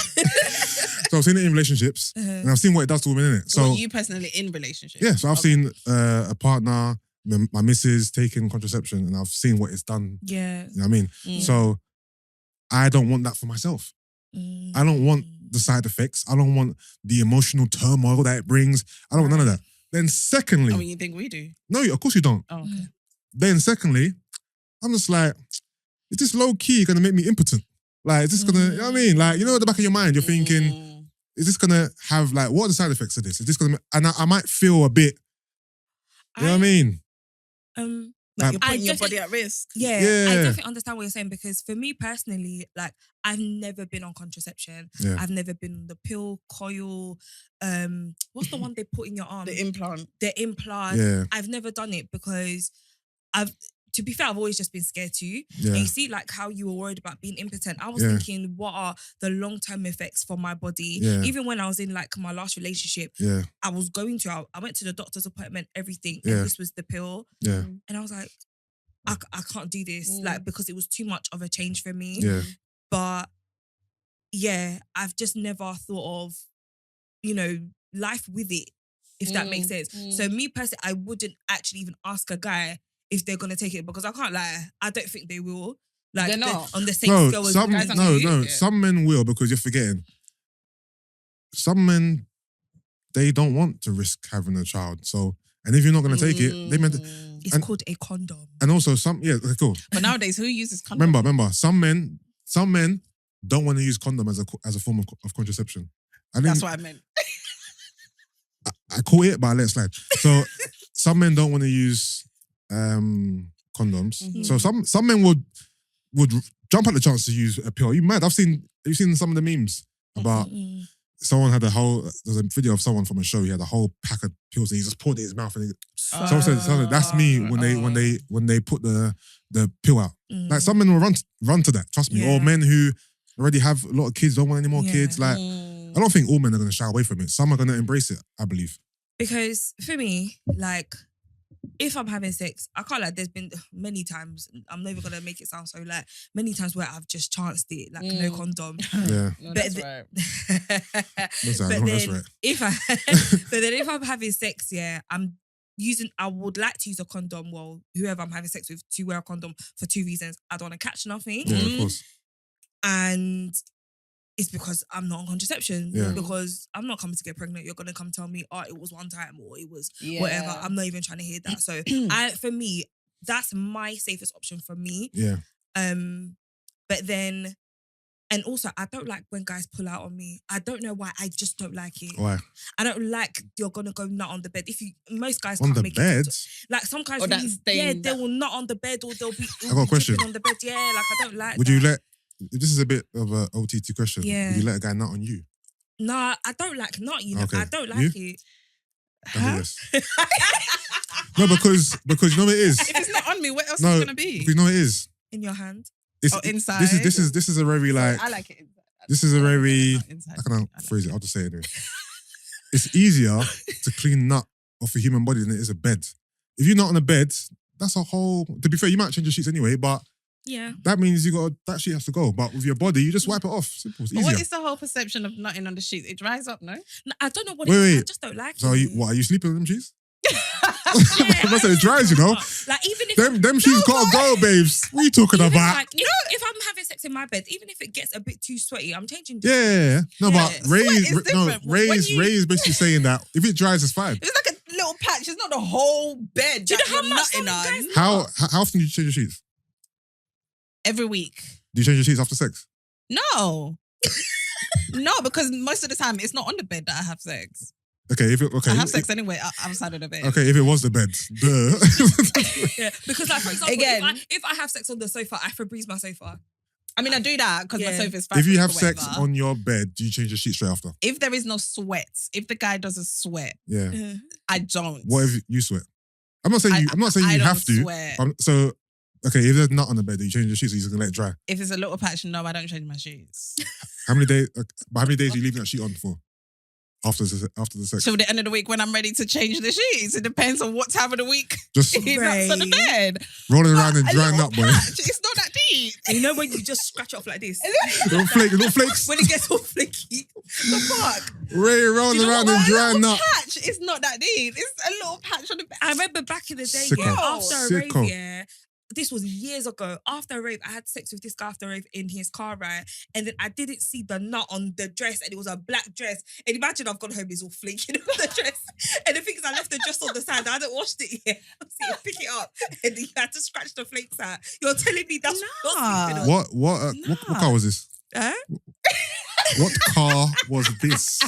So I've seen it in relationships, and I've seen what it does to women in it. So Well, you personally in relationships? yeah, so I've seen a partner, my missus taking contraception, and I've seen what it's done. Yeah. You know what I mean? So I don't want that for myself. I don't want the side effects. I don't want the emotional turmoil that it brings. I don't want none of that. Then secondly, I mean, you think we do? no, of course you don't. Oh, okay. Then secondly, I'm just like, is this low key gonna make me impotent? Like, is this gonna, you know what I mean? Like, you know, at the back of your mind, you're thinking, is this gonna have like, what are the side effects of this? Is this gonna, and I might feel a bit, you know what I mean? Like you're I putting your definitely- body at risk. Yeah, Yeah. I definitely understand what you're saying because for me personally, like I've never been on contraception. Yeah. I've never been on the pill, coil. What's the one they put in your arm? The implant. The implant. Yeah, I've never done it because to be fair, I've always just been scared too. yeah, And you see, like how you were worried about being impotent. I was Yeah. thinking, what are the long-term effects for my body? Yeah. Even when I was in like my last relationship, yeah, I was going to. I went to the doctor's appointment, everything, Yeah. and this was the pill. yeah, And I was like, I can't do this, like because it was too much of a change for me. yeah. But yeah, I've just never thought of, life with it, if that makes sense. So me personally, I wouldn't actually even ask a guy if they're gonna take it because I can't lie, I don't think they will. Like They're not. on the same No, scale as some, guys aren't no, gonna use no. it. Some men will because you're forgetting. Some men, they don't want to risk having a child. So, and if you're not going to take it, they meant. It's and- called a condom. And also okay, cool. But nowadays, who uses condom? Remember, some men don't want to use condom as a form of contraception. I think That's what I meant. I caught it, but I let it slide. So some men don't want to use condoms. So some men would jump at the chance to use a pill. Are you mad? You've seen some of the memes about someone had there's a video of someone from a show. He had a whole pack of pills and he just poured it in his mouth. And someone said, that's me when they put the pill out. Like some men will run to that. Trust me. Yeah. Or men who already have a lot of kids, don't want any more Yeah. kids. Like I don't think all men are going to shy away from it. Some are going to embrace it, I believe. Because for me, like, if I'm having sex, I can't like. There's been many times. I'm never gonna make it sound so like many times where I've just chanced it, like no condom. Yeah. No, But that's the- right. That's but right. That's then right. if I'm having sex, yeah, I would like to use a condom. Well, whoever I'm having sex with, to wear a condom for 2 reasons. I don't want to catch nothing, Yeah, of course. and it's because I'm not on contraception. Yeah. Because I'm not coming to get pregnant. You're gonna come tell me, oh, it was one time or it was Yeah. whatever. I'm not even trying to hear that. So for me, that's my safest option for me. Yeah. But then, and also, I don't like when guys pull out on me. I don't know why. I just don't like it. Why? I don't like you're gonna go nut on the bed. Most guys On can't the make bed? it. Like some guys, Or that really, stain they that- will nut on the bed, or they'll be. I got a question. On the bed, yeah. Like I don't like. Would that. you let? This is a bit of a OTT question. Yeah. Would you let a guy nut on you? Nah, I don't like nut. You know, Okay. I don't like it. Yes. No, because you know what it is. If it's not on me, what else No, is it gonna be? because you know what it is. In your hand. It's, Oh, inside? This is a very like. I like it inside. This is a very. Inside. How can I like phrase it? I'll just say it anyway. It's easier to clean nut off a human body than it is a bed. If you're not on a bed, that's a whole. To be fair, you might change your sheets anyway, but Yeah. that means that sheet has to go. But with your body, you just wipe it off. Simple. It's But easier. what is the whole perception of nutting on the sheets? It dries up, no? No, I don't know what Wait, it is. I wait. just don't like So it. are you sleeping on them sheets? Yeah, Must say it dries, you know. Like even if Them sheets gotta go, babes. What are you talking even about? like, if I'm having sex in my bed, even if it gets a bit too sweaty, I'm changing. Yeah. No, Yeah. but Ray Sweat is is different. When Ray you- is basically saying that if it dries, it's fine. It's like a little patch. It's not the whole bed. Do you that know how you're much nutting some on. guys- How often do you change your sheets? Every week. Do you change your sheets after sex? No. No, because most of the time it's not on the bed that I have sex. Okay, I have sex anyway outside of the bed. Okay, if it was the bed, duh. Yeah, because like for example, Again- if I have sex on the sofa, I Febreze my sofa. I mean, I do that because my Yeah. sofa's If you fabric have or sex whatever. on your bed, do you change your sheets straight after? If there is no sweat, if the guy doesn't sweat, Yeah. I don't. What if you sweat? I'm not saying you I don't have to. sweat. So, okay, if there's nut on the bed, do you change your sheets or you just gonna let it dry? If it's a little patch, no, I don't change my sheets. How many days? How many days are you leaving that sheet on for? After the sex, Till the end of the week when I'm ready to change the sheets. It depends on what time of the week just he nuts on the bed. rolling around and A drying little up, boy. patch, it's not that deep. And you know when you just scratch it off like this, Little flakes. when it gets all flaky, the fuck. Ray rolling Do you know around what? and A drying little up. patch, it's not that deep. It's a little patch on the bed. I remember back in the day, Sicko. yeah, after a rave, Sicko. yeah. This was years ago. After a rave, I had sex with this guy after a rave in his car, right? And then I didn't see the nut on the dress, and it was a black dress. And imagine I've gone home, it's all flaking on the dress. And the thing is, I left the dress on the side. I hadn't washed it yet. So you pick it up, and you had to scratch the flakes out. You're telling me that's Nah. not sleeping on. What car was this? Huh? What car was this?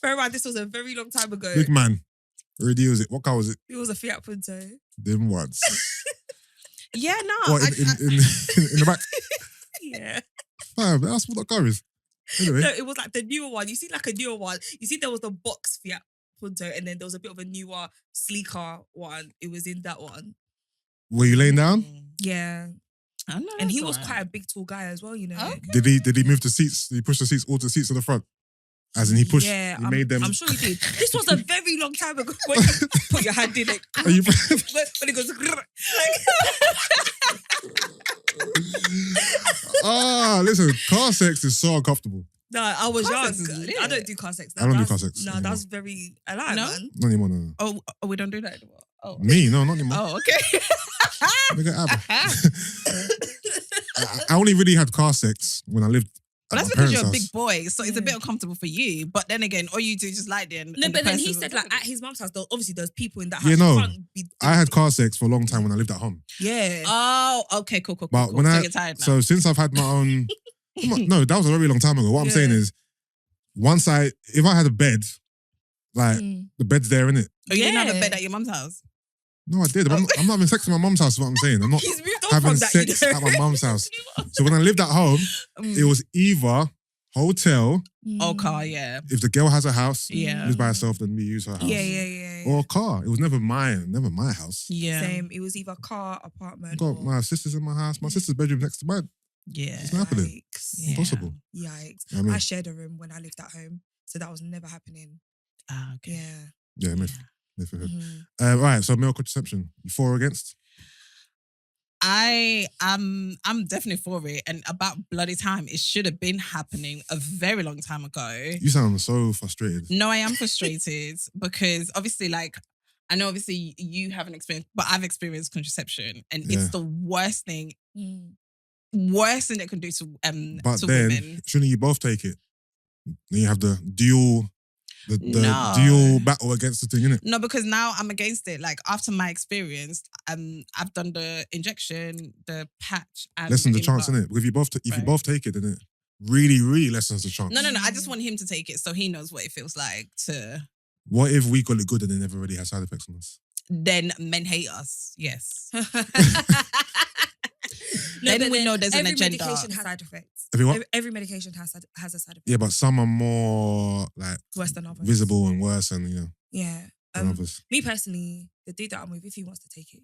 Bear in mind, this was a very long time ago. Big man. Already was it? What car was it? It was a Fiat Punto. Them words. Yeah, no. What, in the back? Yeah. Fam, that's what that car is. Anyway. No, it was like the newer one. You see, like a newer one. You see, there was the box Fiat Punto, and then there was a bit of a newer, sleeker one. It was in that one. Were you laying down? Yeah. I know, And he that's was alright. quite a big, tall guy as well, you know. Okay. Did he move the seats? Did he push the seats, all the seats to the front? As in he pushed, Yeah, he made them. I'm sure he did. This was a very long time ago. When you put your hand in it. Are you- when it goes. Listen, car sex is so uncomfortable. No, I was Car young. sex is lit. I don't do car sex. I don't do That's- car sex No, anymore. that's very alive, No? man. Not anymore, no. Oh, we don't do that anymore. Oh, Me? No, not anymore. oh okay. Nigga, I only really had car sex when I lived But at that's my because you're a parents' big boy, so it's a bit uncomfortable for you. But then again, all you do is just lie there. No, but then he said like at his mum's house, obviously there's people in that house. Yeah, You no. can't be- I had car sex for a long time when I lived at home. Yeah. Oh, okay, cool. But cool. when So I you're tired now. so since I've had my own, no, that was a very long time ago. What I'm saying Yeah. is, if I had a bed, like Mm. the bed's there, innit? Oh, you didn't have a Yeah. bed at your mum's house? No, I did. I'm not having sex at my mum's house. Is what I'm saying. I'm not He's moved on having from that. sex you know? at my mum's house. So when I lived at home, Mm. it was either hotel. Oh, car, yeah. If the girl has a house, Yeah. lives by herself, then we use her house. Yeah. Or a car. It was never my house. Yeah. Same. It was either car, apartment. I've got or... my sisters in my house. My sister's bedroom next to mine. Yeah. It's not happening. Yikes. Yeah. Impossible. Yikes. I mean, I shared a room when I lived at home, so that was never happening. Ah, okay. Yeah. yeah, myth. Mhm. Right, so male contraception. You for or against? I'm definitely for it, and about bloody time. It should have been happening a very long time ago. You sound so frustrated. No, I am frustrated because obviously, like, I know obviously you haven't experienced, but I've experienced contraception, and Yeah. it's the worst thing Mm. it can do to But to then, women. shouldn't you both take it? Then you have the dual No. dual battle against the thing, innit? No, because now I'm against it. Like after my experience, I've done the injection, the patch, and Lessens the chance, implant. innit? Because if you Right. both take it, then it really, really lessens the chance. No. I just want him to take it so he knows what it feels like to. What if we got it good and then never really had side effects on us? Then men hate us. Yes. No, Then but we know there's an every agenda. medication has side effects. Every what? Every medication has a side effect. Yeah, but some are more like Worse than others. visible and worse, and Yeah. than others. Me personally, the dude that I'm with, if he wants to take it,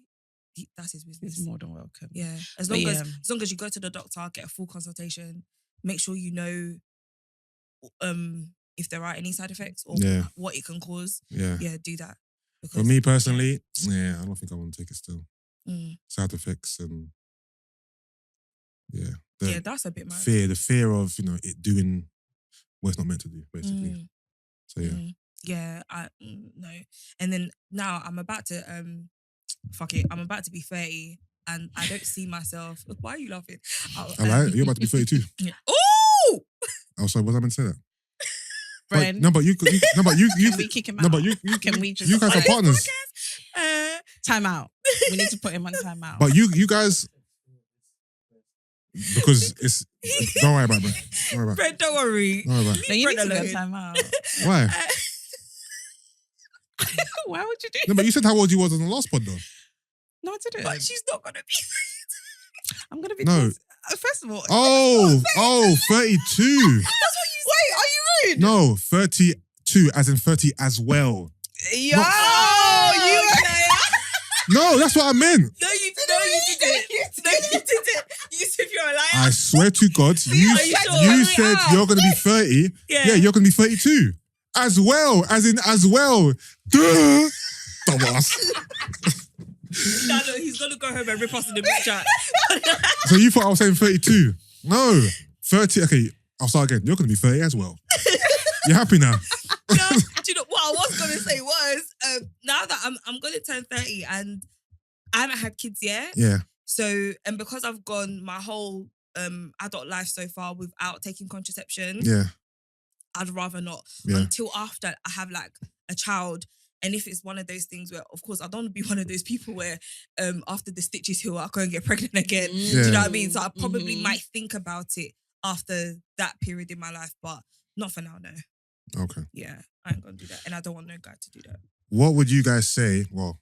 that's his business. He's more than welcome. Yeah. As But long as you go to the doctor, get a full consultation, make sure you know if there are any side effects or Yeah. what it can cause. Yeah. Yeah, do that. For me personally, I don't think I want to take it still. Mm. Side effects and Yeah, that's a bit mad. the fear of it doing what it's not meant to do, basically. Mm. So yeah. Mm. Yeah, no. And then now I'm about to fuck it. I'm about to be 30 and I don't see myself. Why are you laughing? I like you're about to be 32. Oh! Oh, sorry, was I meant to say that? Friend. No, but you can we kick him out? No, but you Can we just you guys are like- partners. Time out. We need to put him on time out. But you guys, because it's don't worry about it, bro. Don't worry about it. Fred, don't worry. Don't worry about it. no, you need Friend to go alone. time out. Why? Why would you do? No, but you said how old you was on the last pod though. No, I didn't. But she's not gonna be. I'm gonna be. No. First of all. 32. Wait, are you rude? No, 32 as in 30 as well. Yo, No. you. No, that's what I meant. No, you didn't. No, you didn't. Yusuff, you're a liar. I swear to God, you Are you sure? you Oh, said yeah. you're gonna be 30. Yeah, you're gonna be 32. As well. Duh. Dumbass. No, he's gonna go home and rip us in the group chat. So you thought I was saying 32? No. 30. Okay, I'll start again. You're gonna be 30 as well. You happy now? No, do you know what I was gonna say was now that I'm gonna turn 30 and I haven't had kids yet. Yeah. So and because I've gone my whole adult life so far without taking contraception, Yeah. I'd rather not Yeah. until after I have like a child. And if it's one of those things where, of course, I don't want to be one of those people where after the stitches heal, I go and get pregnant again. Do you know what I mean? So I probably might think about it after that period in my life, but not for now, no. Okay. Yeah, I ain't gonna do that. And I don't want no guy to do that. What would you guys say? Well,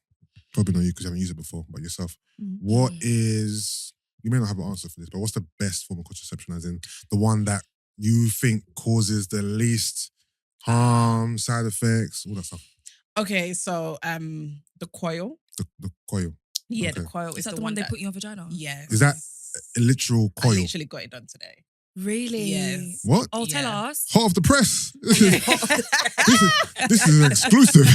probably not you because you haven't used it before, but yourself. What is, you may not have an answer for this, but what's the best form of contraception, as in the one that you think causes the least harm, side effects, all that stuff? Okay, so the coil. The coil. Yeah, Okay. the coil Is is that the the one they that. put in your vagina? Yes. Is that a literal I coil? literally got it done today. Really? Yes. What? Oh, tell Yeah. us. Hot off the press. This is an exclusive.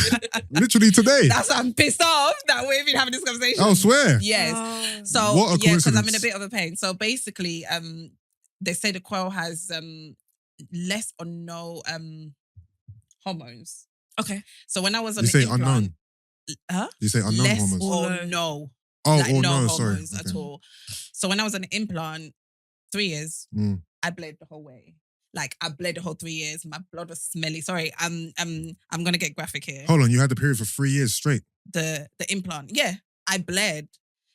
Literally today. That's why I'm pissed off that we're even having this conversation. I swear. Yes. Oh. So What a yeah, because I'm in coincidence. a bit of a pain. So basically, they say the coil has less or no hormones. Okay. So when I was on You the say implant, unknown. huh? You say unknown Less hormones. or no, Oh, like oh no no, sorry. hormones at Okay. all. So when I was on the implant, 3 years, Mm. I bled the whole way. Like I bled the whole 3 years. My blood was smelly. Sorry, I'm gonna get graphic here. Hold on, you had the period for 3 years straight. The implant, yeah, I bled.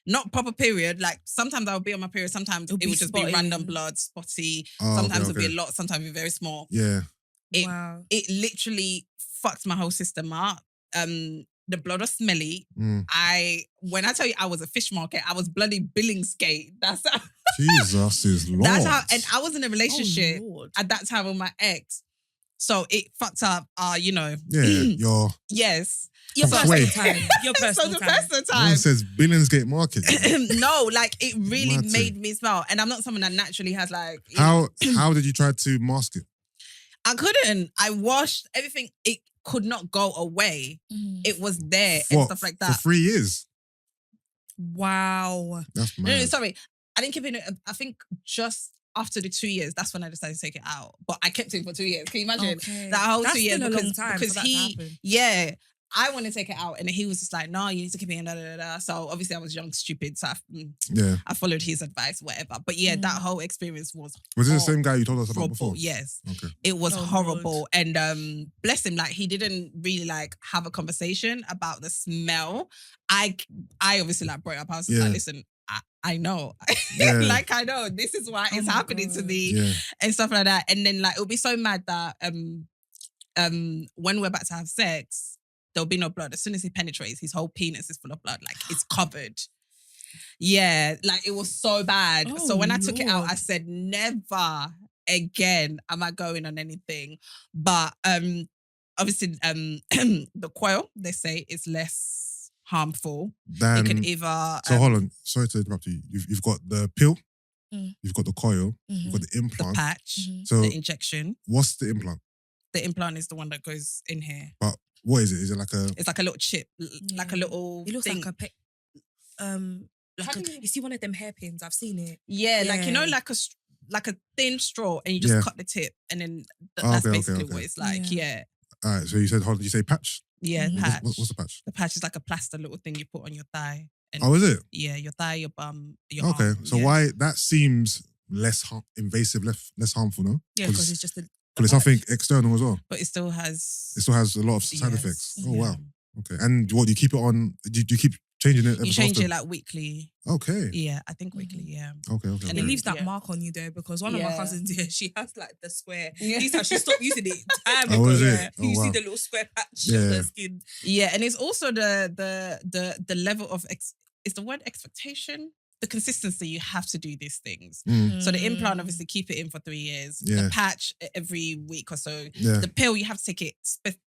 Not proper period. Like sometimes I would be on my period. Sometimes It'll it be would just be spotty. random blood, spotty. Oh, Sometimes okay, it would be okay. a lot. Sometimes it would be very small. Yeah. It- Wow. It literally fucked my whole system up. The blood was smelly. Mm. When I tell you I was a fish market, I was bloody Billingsgate. That's how. Jesus is Lord. That's how. And I was in a relationship Oh, Lord. at that time with my ex, so it fucked up. Yeah, your Yes. Your Wait. personal time. Your So personal the time. personal one time. says Billingsgate Market. No, like it really Mad made thing. me smell. And I'm not someone that naturally has like. How did you try to mask it? I couldn't. I washed everything. It could not go away. Mhm. It was there and What, stuff like for that. 3 years? Wow. That's No, mad. sorry. I didn't keep it. I think just after the 2 years, that's when I decided to take it out. But I kept it for 2 years. Can you imagine Okay. that whole That's 2 years? still a because long time because for that to he, happen. yeah, I want to take it out, and he was just like, "No, you need to keep it in." Da, da, da, da. So obviously, I was young, stupid. So Yeah. I followed his advice, whatever. But yeah, that whole experience was Was it the same guy you told us about horrible. before? Yes. Okay. It was Oh, horrible. And bless him, like he didn't really like have a conversation about the smell. I obviously like brought it up. I was just Yeah. like, listen, I know. Yeah. Like I know this is why it's my happening to God. me Yeah. and stuff like that. And then like it'll be so mad that when we're about to have sex, there'll be no blood. As soon as he penetrates, his whole penis is full of blood. Like it's covered. Yeah, like it was so bad. So Oh, when I took it out, Lord. I said, never again am I going on anything. But obviously the coil, they say, is less harmful. Then, It can either so hold on. Sorry to interrupt you. You've got the pill, Mm. you've got the coil, you've got the the implant. patch, Mhm. So the injection. what's the implant? The implant is the one that goes in here. But what is it? Is it like a... It's like a little chip, like a Yeah. little It looks thing. like a How do you- you see one of them hairpins. I've seen it. Yeah, like you know, Yeah. like a thin straw, and you just Yeah. cut the tip, and then Oh, that's okay, basically okay. what it's like. Yeah, All right, so you said, hold on, did you say patch? yeah, Mhm. patch. What's the patch? The patch is like a plaster little thing you put on your thigh. And Oh, is it? yeah, your thigh, your bum, your Okay, arm. so yeah. why... That seems less invasive, less harmful, no? Yeah, because it's just a Because it's something external as well. But it still has. It still has a lot of side yes, effects. Oh, yeah. wow. Okay. And what, do you keep it on... Do you keep changing it? You every change so it like weekly. often? Okay. Yeah, I think weekly. Yeah. Okay. And it then- leaves that yeah. mark on you there because one of my Yeah. cousins here, she has like the square. Yeah. This time she stopped using it time Oh, ago. is it? Yeah. Oh, You wow. see the little square patch Yeah. on her skin. Yeah, and it's also the level of is the word expectation. The consistency you have to do these things. Mm. So the implant, obviously, keep it in for 3 years. Yeah. The patch every week or so. Yeah. The pill, you have to take it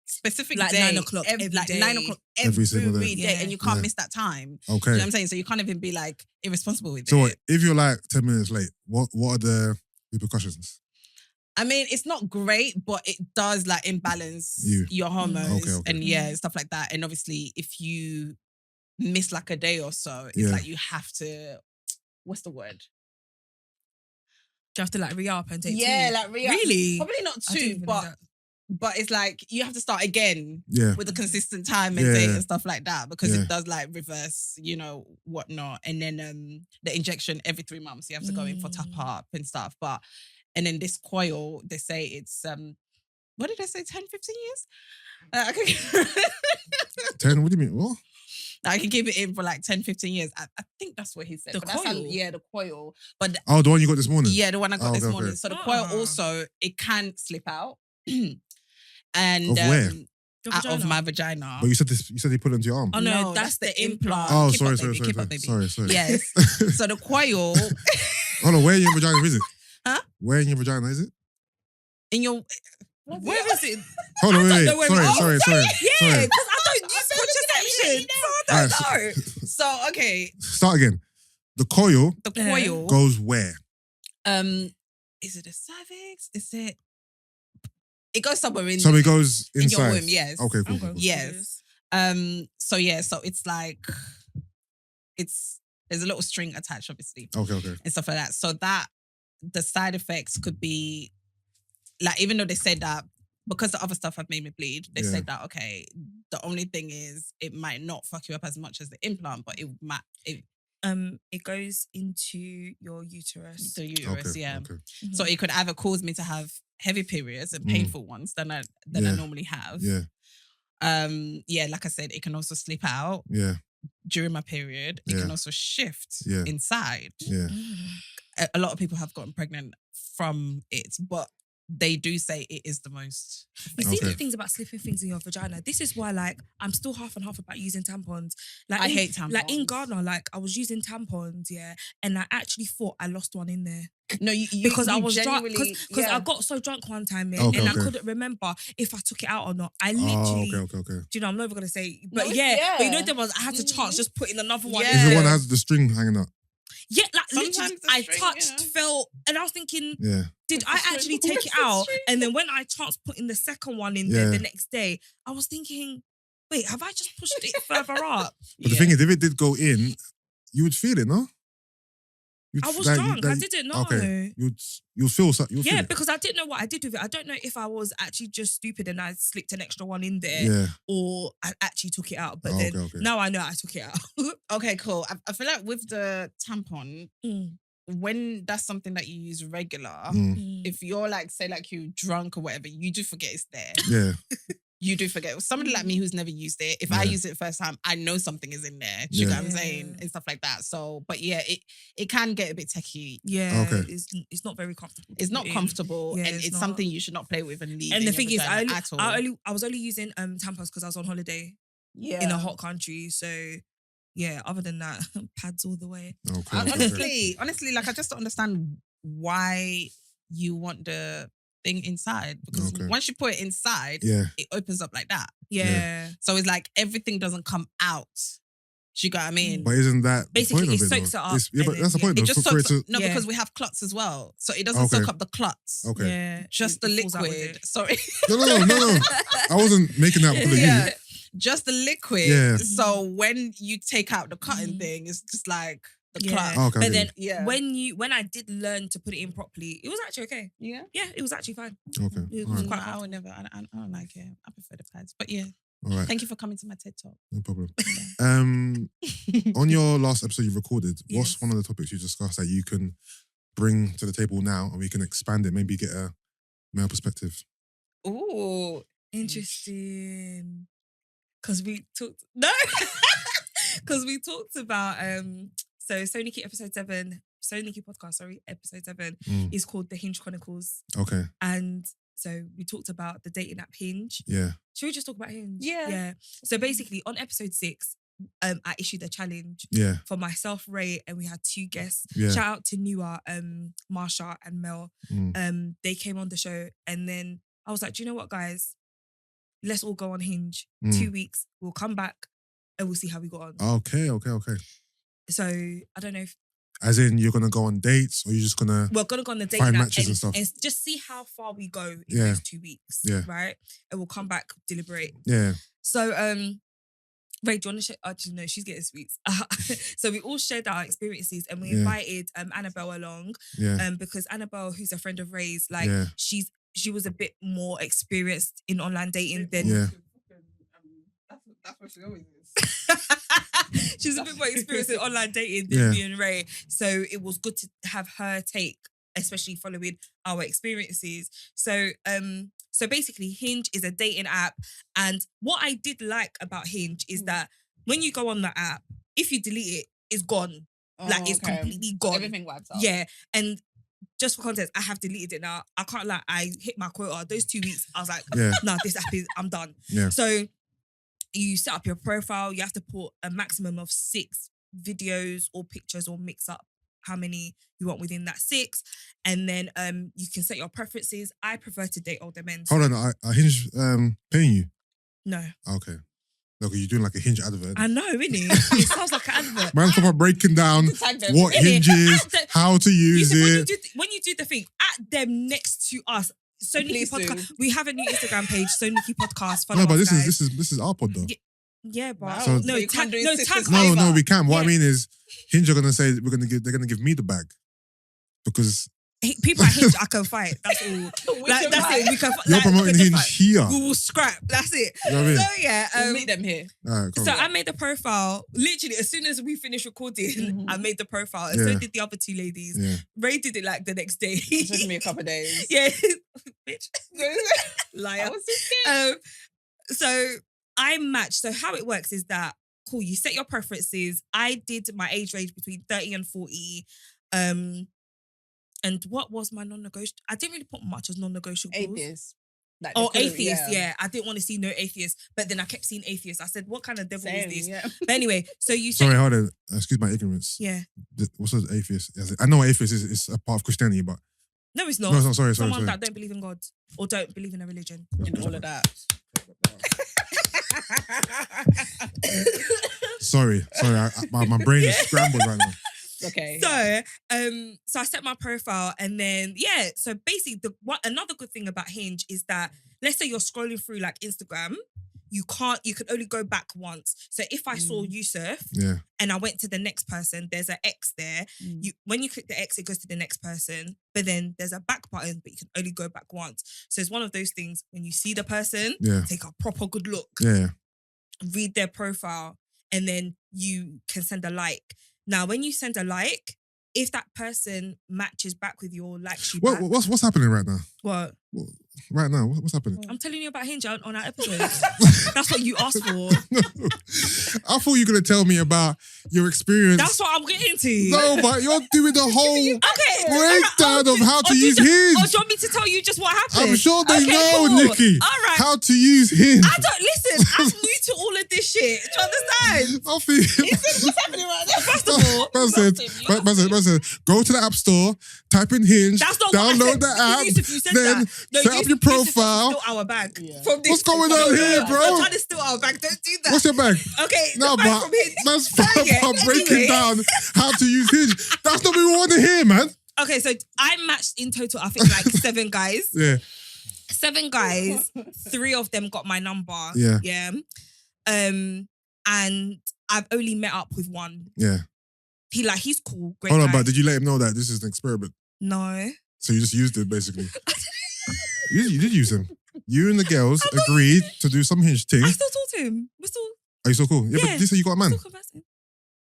specific Like day, 9 o'clock every like day. 9 o'clock Every every single day. day, Yeah. and you can't Yeah. miss that time. Okay. You know what I'm saying? So you can't even be like irresponsible with So it. if you're like 10 minutes late, what are the repercussions? I mean, it's not great, but it does like imbalance You. your hormones Okay. and stuff like that. And obviously, if you miss like a day or so, it's Yeah. like you have to. What's the word? Do you have to like re-up and take Yeah, two? like Really? Probably not I didn't two, even know but that. but it's like you have to start again Yeah. with a consistent time and Yeah. date and stuff like that because Yeah. it does like reverse, whatnot. And then the injection every 3 months you have to go in for top up and stuff. But and then this coil, they say it's what did I say? 10, 15 years? I can 10? What do you mean? What? I can keep it in for like 10, 15 years. I think that's what he said. The But that's coil? the coil. But Oh, the one you got this morning? yeah, the one I got Oh, this okay, morning. okay. So the coil Ah. also, it can slip out. And Of where? Your out of vagina? my vagina. But you said this. You said you put it into your arm. Oh no, that's the implant. Oh, Keep sorry, up, sorry, baby, sorry, keep up, baby. sorry. Yes. So the coil Oh no, where in your vagina is it? Huh? Where in your vagina is it? in your Where is it? Hold on, wait, know where sorry, it is. sorry. Yeah, because I don't use contraception. So I don't Alright, know. so okay, Start again. The coil the Yeah. coil. goes where? Is it a cervix? Is it? It goes somewhere in. So it goes in inside. your womb, yes. Okay, I'm cool. going cool. Yes. So yeah, so it's like there's a little string attached, obviously, Okay. and stuff like that. So that the side effects could be like, even though they said that because the other stuff have made me bleed, they Yeah. said that okay, the only thing is it might not fuck you up as much as the implant, but it might It goes into your uterus. the uterus, Okay. yeah. Okay. So it could either cause me to have heavy periods and Mm. painful ones than I Yeah. normally have. Yeah. Yeah, like I said, it can also slip out Yeah. during my period. It Yeah. can also shift Yeah. inside. Yeah. A lot of people have gotten pregnant from it, but they do say it is the most. You see the Okay. things about slipping things in your vagina. This is why, like, I'm still half and half about using tampons. Like, I in- hate tampons. Like in Ghana, like I was using tampons, yeah, and I actually thought I lost one in there No, you because I you was drunk. genuinely- Because yeah. I got so drunk one time, yeah, Okay, and I okay. couldn't remember if I took it out or not. I Oh, literally, okay. do you know? I'm not even gonna say, but No, yeah, yeah. but you know, there was I had to chance just putting another one. Yeah. Is in the one there. that has the string hanging out? Yeah, like literally, Sometimes the I string, touched, yeah. felt, and I was thinking, Yeah. did I actually take it out? And then when I chanced putting the second one in there the next day, I was thinking, wait, have I just pushed it further up? But the thing is, if it did go in, you would feel it, no? I was drunk. I didn't know. Okay. You'll feel something. Yeah, because I didn't know what I did with it. I don't know if I was actually just stupid and I slipped an extra one in there or I actually took it out. But then now I know I took it out. Okay, cool. I feel like with the tampon, when that's something that you use regular, if you're like, say like you drunk or whatever, you do forget it's there. Yeah. You do forget. Somebody like me who's never used it, if I use it first time, I know something is in there. Do you know what I'm saying? And stuff like that. So, but yeah, it can get a bit techy. Yeah. Okay. It's not very comfortable. It's not comfortable, and it's something you should not play with and leave. And the thing is, I was only using tampons because I was on holiday in a hot country. So yeah, other than that, pads all the way. Okay. Honestly, like I just don't understand why you want the thing inside, because once you put it inside, it opens up like that. Yeah. So it's like everything doesn't come out. Do you get what I mean? But isn't that basically the point it of it, soaks it up? Yeah, but that's the point. It just soaks up, because we have clots as well, so it doesn't soak up the clots. Okay. Yeah. Just the liquid. Sorry. No. I wasn't making that because of you. Just the liquid. Yeah. So when you take out the cotton thing, it's just like the clot. Okay. But then when I did learn to put it in properly, it was actually okay. Yeah. Yeah, it was actually fine. Okay. It was quite I would never. I don't like it. I prefer the pads. But yeah. All right. Thank you for coming to my TED Talk. No problem. On your last episode you recorded, what's one of the topics you discussed that you can bring to the table now and we can expand it, maybe get a male perspective? Ooh, interesting. Because we talked about so SoNicky episode 7, SoNicky Podcast, sorry, episode 7 is called The Hinge Chronicles. Okay. And so we talked about the dating app Hinge. Yeah. Should we just talk about Hinge? Yeah. So basically on episode 6, I issued a challenge for myself, Rae, and we had 2 guests. Yeah. Shout out to Newer, Marsha and Mel. They came on the show and then I was like, do you know what, guys? Let's all go on Hinge. 2 weeks. We'll come back and we'll see how we got on. Okay. So I don't know if... As in you're going to go on dates or you're just going to... We're going to go on the dating find app matches and stuff. And just see how far we go in those 2 weeks. Yeah. Right? And we'll come back, deliberate. Yeah. So, Rae, do you want to share? Actually, no, she's getting sweets. So we all shared our experiences and we invited Annabelle along. Yeah. Because Annabelle, who's a friend of Ray's, like she was a bit more experienced in online dating than... Yeah. That's what she always is. She's a bit more experienced in online dating than me and Rae. So it was good to have her take, especially following our experiences. So basically Hinge is a dating app. And what I did like about Hinge is that when you go on the app, if you delete it, it's gone. It's completely gone. Everything wipes out. Yeah. And just for context, I have deleted it now. I can't lie, I hit my quota. Those 2 weeks, I was like, no, this app is, I'm done. Yeah. So you set up your profile, you have to put a maximum of 6 videos or pictures or mix up how many you want within that 6. And then you can set your preferences. I prefer to date older men. Hold on, are Hinge paying you? No. Okay. Look, you're doing like a Hinge advert. I know, innit? It sounds like an advert. Man's come up breaking down what Hinge is, how to use it. When you do the thing, at them next to us, SoNicky Podcast. We have a new Instagram page, SoNicky Podcast. Follow us, this guys. is our pod though. Yeah, but So- no, tag No, we can't. What I mean is, Hinge are gonna say they're gonna give me the bag because people at Hinge I can fight. That's all. Like that's it. We can. you're promoting Hinge here. We will scrap. That's it. You know what I mean? So yeah, We'll meet them here. All right, so I made the profile literally as soon as we finished recording. I made the profile, and so did the other 2 ladies. Yeah. Rae did it like the next day. It took me a couple of days. Yeah, bitch, liar. I was so scared. So I matched. So how it works is that cool. You set your preferences. I did my age range between 30 and 40. And what was my non-negotiable? I didn't really put much as non-negotiables. Atheists. Like Atheists, yeah. I didn't want to see no atheists, but then I kept seeing atheists. I said, what kind of devil is this? Yeah. But anyway, so you Sorry, hold on. Excuse my ignorance. Yeah. What's an atheist? I know what atheist is. It's a part of Christianity, but No, it's not. no, it's not. Sorry. Someone that don't believe in God or don't believe in a religion. And all of that. Sorry. My brain is scrambled right now. Okay. So I set my profile, and then so basically, another good thing about Hinge is that let's say you're scrolling through like Instagram, you can only go back once. So if I saw Yusuff, and I went to the next person, there's an X there. When you click the X, it goes to the next person. But then there's a back button, but you can only go back once. So it's one of those things when you see the person, take a proper good look, read their profile, and then you can send a like. Now, when you send a like, if that person matches back with your likes, what's happening right now? What? Right now, what's happening? I'm telling you about Hinge on our episode. That's what you asked for. I thought you were going to tell me about your experience. That's what I'm getting to. No, but you're doing the whole breakdown of how to use Hinge. Oh, do you want me to tell you just what happened? I'm sure they know, cool. Nikki. All right. How to use Hinge. I don't listen. I'm new to all of this shit. Do you understand? I feel. What's happening right now? First of all, Man said, go to the App Store, type in Hinge, download the app, then set up your profile. Steal our bag. What's going on here, bro? You're trying to steal our bag. Don't do that. What's your bag? Okay, no, the bag but from Hinge. that's far breaking down how to use Hinge. That's not what we want to hear, man. Okay, so I matched in total, I think like 7 guys. Yeah. 7 guys. 3 of them got my number. Yeah. Yeah. And I've only met up with 1. Yeah. He's cool. Great Hold on, guy. but did you let him know that this is an experiment? No. So you just used it, basically. You did use him. You and the girls agreed to do some Hinge thing. I still talk to him. We're still... Are you so cool? Yeah, but you said you got a man.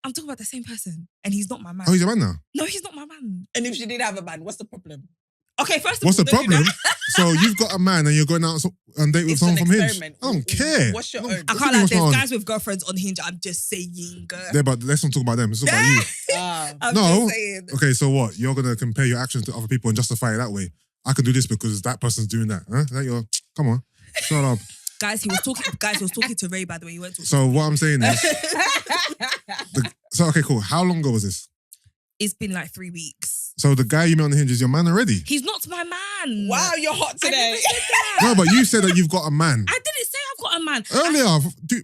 I'm talking about the same person. And he's not my man. Oh, he's a man now? No, he's not my man. And if she did have a man, what's the problem? Okay, first of what's all... the problem? So you've got a man and you're going out on date with someone from Hinge. I don't care. What's your own? I can't lie, there's guys with girlfriends on Hinge. I'm just saying. Yeah, but let's not talk about them. Let's talk about you. I'm no. just saying. Okay, so what? You're going to compare your actions to other people and justify it that way. I can do this because that person's doing that. Huh? Is that your... Come on. Shut up. Guys, he was talking to Ray, by the way. He went to... So what I'm saying is... okay, cool. How long ago was this? It's been like 3 weeks. So the guy you met on the Hinge is your man already? He's not my man. Wow, you're hot today. No, but you said that you've got a man. I didn't say I've got a man. Earlier,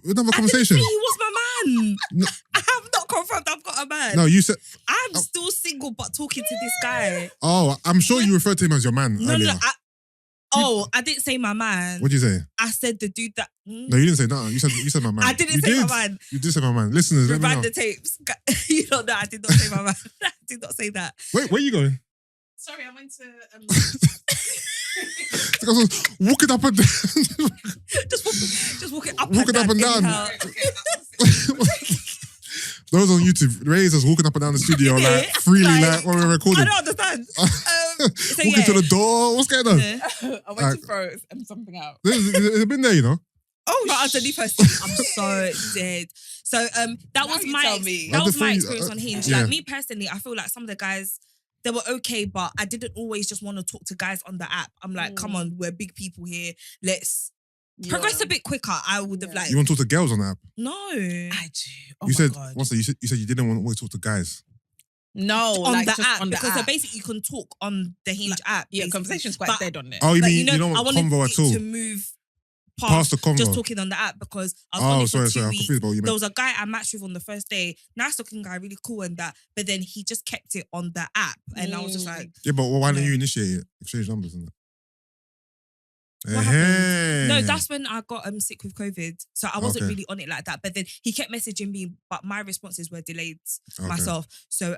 another conversation. I didn't say he was my man. No. I have not confirmed I've got a man. No, you said... I'm still single but talking to this guy. Oh, I'm sure you referred to him as your man earlier. I didn't say my man. What'd you say? I said the dude that... No, you didn't say that. You said my man. I didn't say my man. You did say my man. Listeners, let me know. Rewind the tapes. You don't know, I did not say my man. I did not say that. Wait, where are you going? Sorry, I went to... Walking up and down. just walking up walking and down. Those on YouTube, Ray is just walking up and down the studio like freely, like when we're recording. I don't understand. So walking to the door. What's going on? Yeah. I went to throw something out. It's been there, you know. Oh, right underneath her seat. I'm so dead. So that was my experience on Hinge. Yeah. Like me personally, I feel like some of the guys, they were okay, but I didn't always just want to talk to guys on the app. I'm like, come on, we're big people here. Let's progress a bit quicker. I would have You want to talk to girls on the app? No. I do. Oh you said God. what's that? You said you didn't want to talk to guys. No, on like the just app on the because app. so basically you can talk on the Hinge app. Yeah, basically. conversation's quite dead on it. Oh, you But mean you don't I want wanted convo it at all? to move Past the convo. just talking on the app because I was on it for 2 I'm weeks. confused about what you There meant. was a guy I matched with on the first day, nice looking guy, really cool and that, but then he just kept it on the app and I was just like, Yeah, but why don't you initiate it? Exchange numbers and that. what happened? No, that's when I got sick with COVID. So I wasn't really on it like that. But then he kept messaging me, but my responses were delayed myself. So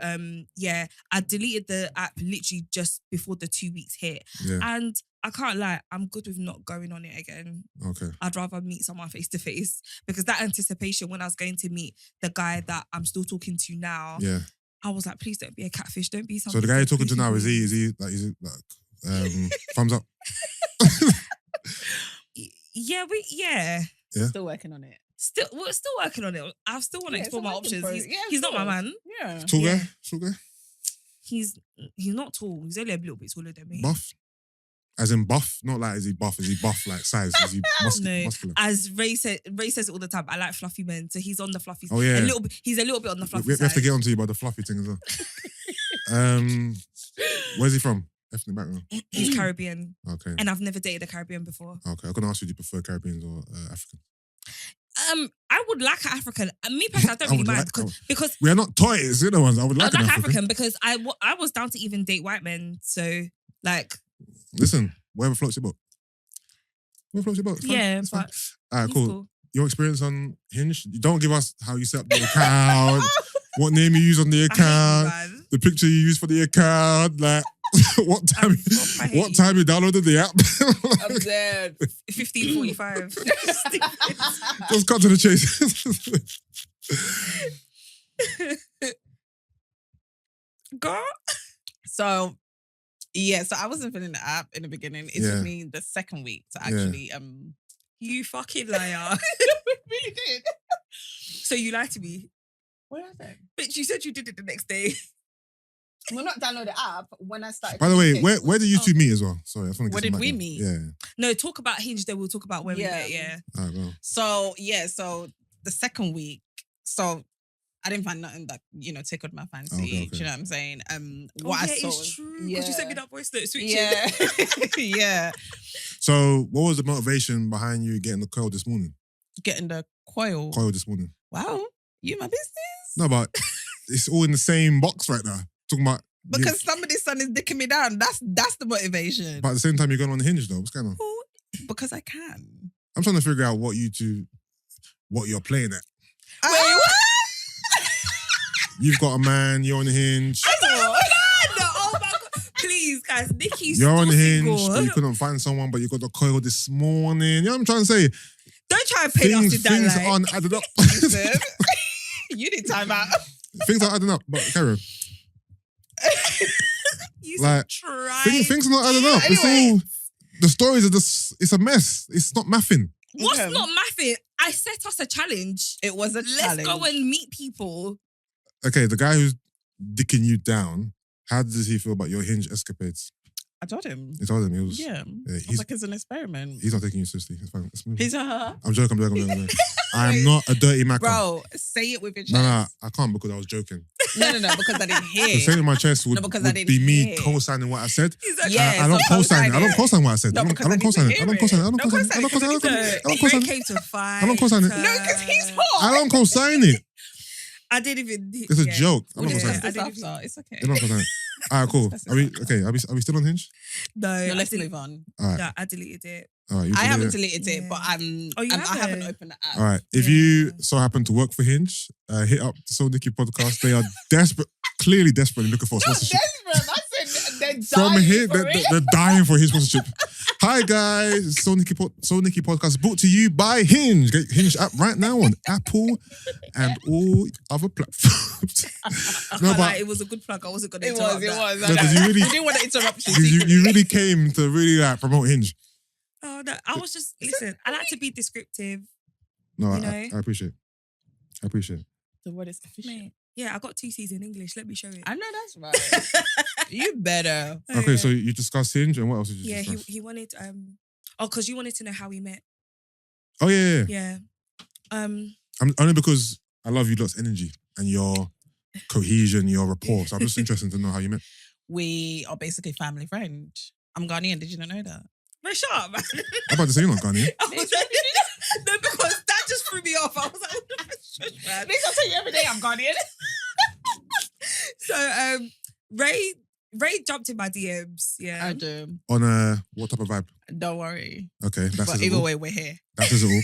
yeah, I deleted the app literally just before the 2 weeks hit. Yeah. And I can't lie, I'm good with not going on it again. Okay. I'd rather meet someone face to face because that anticipation when I was going to meet the guy that I'm still talking to now, I was like, please don't be a catfish, don't be something. So the guy you're talking to now, is he thumbs up? Yeah. Still working on it. We're still working on it. I still want to explore my options. He's not my man. Yeah. Tall guy? Short guy? He's not tall. He's only a little bit taller than me. Buff? As in buff? Not like is he buff like size? Is he muscular? As Ray says it all the time, I like fluffy men. So he's on the fluffy side. Oh, yeah. He's a little bit on the fluffy we side. have to get onto you about the fluffy thing as well. Where's he from? Ethnic background? He's Caribbean. Okay. And I've never dated a Caribbean before. Okay. I'm going to ask you, do you prefer Caribbeans or African? I would like an African. Me personally, I don't really mind because we are not toys. You're the ones I would like. I'd an like African because I was down to even date white men. So like, listen, whatever floats your boat. Whatever floats your boat. Yeah, it's but fine. Alright, cool. Your experience on Hinge. You don't give us how you set up the account, what name you use on the account, the picture you use for the account, like what time you downloaded the app. I'm dead. 15:45. Just cut to the chase. Girl. So I wasn't feeling the app in the beginning. It took me the second week to actually You fucking liar. We really did. So you lied to me. What did I say? Bitch, you said you did it the next day. Well, not download the app when I started. By the way, where did you two meet as well? Sorry, I just want to where did we meet? Yeah. No, talk about Hinge, then we'll talk about where we met, yeah. All right, well. So the second week, so I didn't find nothing that, tickled my fancy. Okay. Do you know what I'm saying? What I saw it's was, true. Because you sent me that voice note switching. Yeah. Yeah. So what was the motivation behind you getting the coil this morning? Getting the coil. Coil this morning. Wow. You my business? No, but it's all in the same box right now. Talking about because somebody's son is dicking me down. That's the motivation. But at the same time, you're going on the Hinge though. What's going on? Because I can. I'm trying to figure out what you're playing at. Wait, what? You've got a man, you're on the Hinge. Oh my God. Please, guys, Nicky's You're on the Hinge, single. but you couldn't find someone, but you got the coil this morning. You know what I'm trying to say? Don't try and paint us in that Things light. aren't added up. You need time out. Things are adding up, but Karen. You like, try. Things are not adding up. Anyway. It's all, the stories are just, it's a mess. It's not mathing. What's not mathing? I set us a challenge. It was a challenge. Let's go and meet people. Okay, the guy who's dicking you down, how does he feel about your Hinge escapades? I told him. You told him he was. Yeah. I was like, it's an experiment. He's not taking you seriously. It's fine. He's I'm joking. I'm not a dirty macker. Bro, say it with your chest. No, I can't because I was joking. No, because I didn't hear. The saying in my chest would be me co-signing what I said. Yeah, I don't co-sign it. I don't co-sign what I said. No, I because don't co-sign it. I I don't didn't co-sign it. hear I don't co-sign it. I don't co-sign it. I don't co-sign it. Came to fight. I don't co-sign it. No, because he's hot. I don't co-sign it. I didn't even. It's a joke. I'm not co-signing It's it. It's okay. I'm not co-signing it. All right, cool. Are we still on Hinge? No, No, let's move on. All right. No, I deleted it. All right. I haven't deleted it, but I haven't? haven't opened the app. All right. If you so happen to work for Hinge, hit up the SoNicky Podcast. They are clearly desperately looking for a Not sponsorship. desperate. I said they're dying From here, for it. they're dying for his sponsorship. Hi guys, SoNicky Podcast brought to you by Hinge. Get Hinge app right now on Apple and all other platforms. It was a good plug. I wasn't going to It interrupt was. that. No, 'cause you really- I didn't want to interrupt you. You really came to really promote Hinge. Oh no, I was just listen. I like to be descriptive. No, You know? I appreciate. The word is efficient. Mate, yeah, I got 2 C's in English. Let me show it. I know that's right. You better. Okay, so you discussed Hinge, and what else did you yeah, discuss? he wanted because you wanted to know how we met. Oh yeah. Yeah. I'm only because I love you lot's energy and your cohesion, your rapport. So I'm just interested to know how you met. We are basically family friend. I'm Ghanaian. Did you not know that? But shut up, man. I'm about to say you're not Ghanaian. No, because that just threw me off. I was like, man. Please, I'll tell you every day I'm Ghanaian. So Ray jumped in my DMs. Yeah. I do. On what type of vibe? Don't worry. Okay, that's But either way, we're here. That is it all.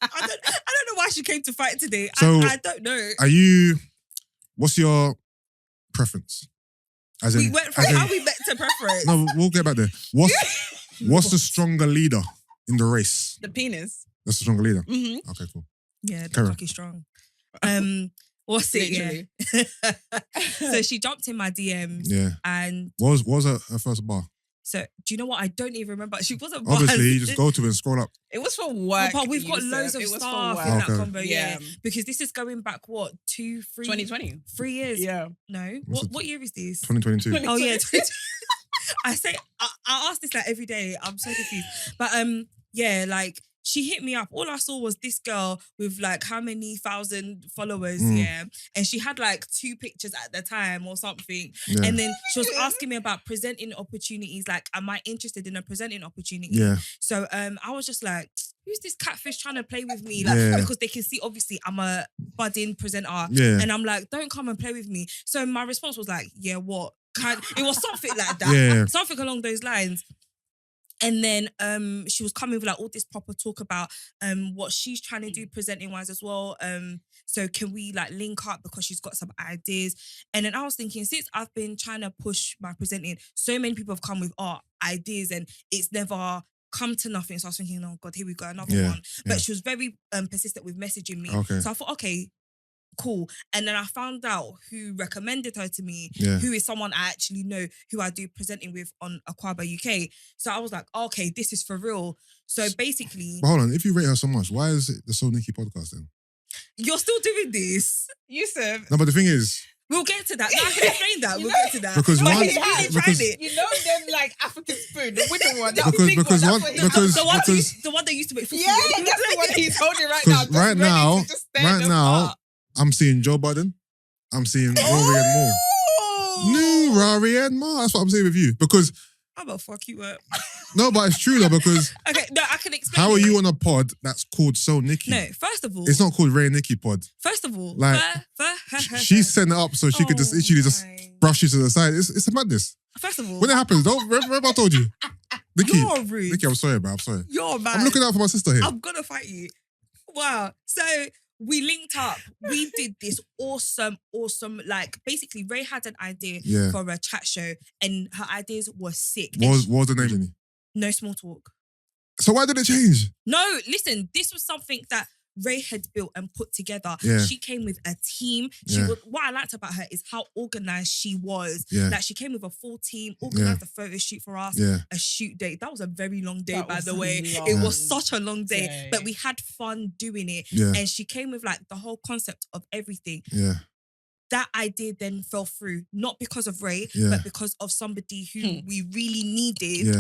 I don't know why she came to fight today. So, I don't know. What's your preference? As in, We went from how we met to preference. No, we'll get back there. What's the stronger leader in the race? The penis. That's the stronger leader. Mm-hmm. Okay, cool. Yeah, the Karen. cock is strong. What's it? Literally. Yeah. So she jumped in my DMs. Yeah. And What was her first bar? so do you know what? I don't even remember. She wasn't Obviously, buzzed. you just go to it and scroll up. It was for work. But we've got Yusuff. loads of It was for stuff work. in that Okay. combo, yeah. Yeah. Because this is going back, 2, 3... 2020. 3 years. Yeah. No. What's What year is this? 2022. Oh, yeah. 20... I ask this like every day. I'm so confused. But yeah, like she hit me up. All I saw was this girl with like how many thousand followers, yeah. And she had like 2 pictures at the time or something. Yeah. And then she was asking me about presenting opportunities. Like, am I interested in a presenting opportunity? Yeah. So I was just like, who's this catfish trying to play with me? Like, because they can see, obviously, I'm a budding presenter. Yeah. And I'm like, don't come and play with me. So my response was like, yeah, what? It was something like that. Yeah. Something along those lines. And then she was coming with like all this proper talk about what she's trying to do presenting wise as well. So can we like link up because she's got some ideas? And then I was thinking, since I've been trying to push my presenting, so many people have come with ideas and it's never come to nothing. So I was thinking, oh God, here we go, another one. But she was very persistent with messaging me. Okay. So I thought, okay, cool. And then I found out who recommended her to me, who is someone I actually know who I do presenting with on Aquaba UK. So I was like, okay, this is for real. So basically... But hold on, if you rate her so much, why is it the SoNicky podcast then? You're still doing this? Yusuff. No, but the thing is... We'll get to that. No, I can explain that. We'll get to that. Because but one... he's really tried it. You know them like African spoon, the winner one. That Because big one, one... that's what he- The one that used to make... Yeah, that's the one he's holding right now. Because right now, I'm seeing Joe Budden. I'm seeing Rory and Moore. New Rory and Moore. That's what I'm saying with you. Because... I'm gonna fuck you up. No, but it's true though, because... Okay, no, I can explain. How are you on a pod that's called SoNicky? No, first of all... It's not called Ray and Nicky pod. First of all... Like, she set it up so she could just literally just brush you to the side. It's a madness. First of all... When it happens, don't... Remember I told you? Nicky, you're rude. Nicky, I'm sorry, bro. I'm sorry. You're mad. I'm looking out for my sister here. I'm gonna fight you. Wow. So... we linked up. We did this awesome, like basically Rae had an idea for a chat show and her ideas were sick. What was the name, Jenny? No Small Talk. So why did it change? No, listen, this was something that Rae had built and put together. Yeah. She came with a team. What I liked about her is how organized she was. Yeah. Like she came with a full team, organized a photo shoot for us, a shoot date. That was a very long day, by the way. It was such a long day, but we had fun doing it. Yeah. And she came with like the whole concept of everything. Yeah. That idea then fell through, not because of Rae, but because of somebody who we really needed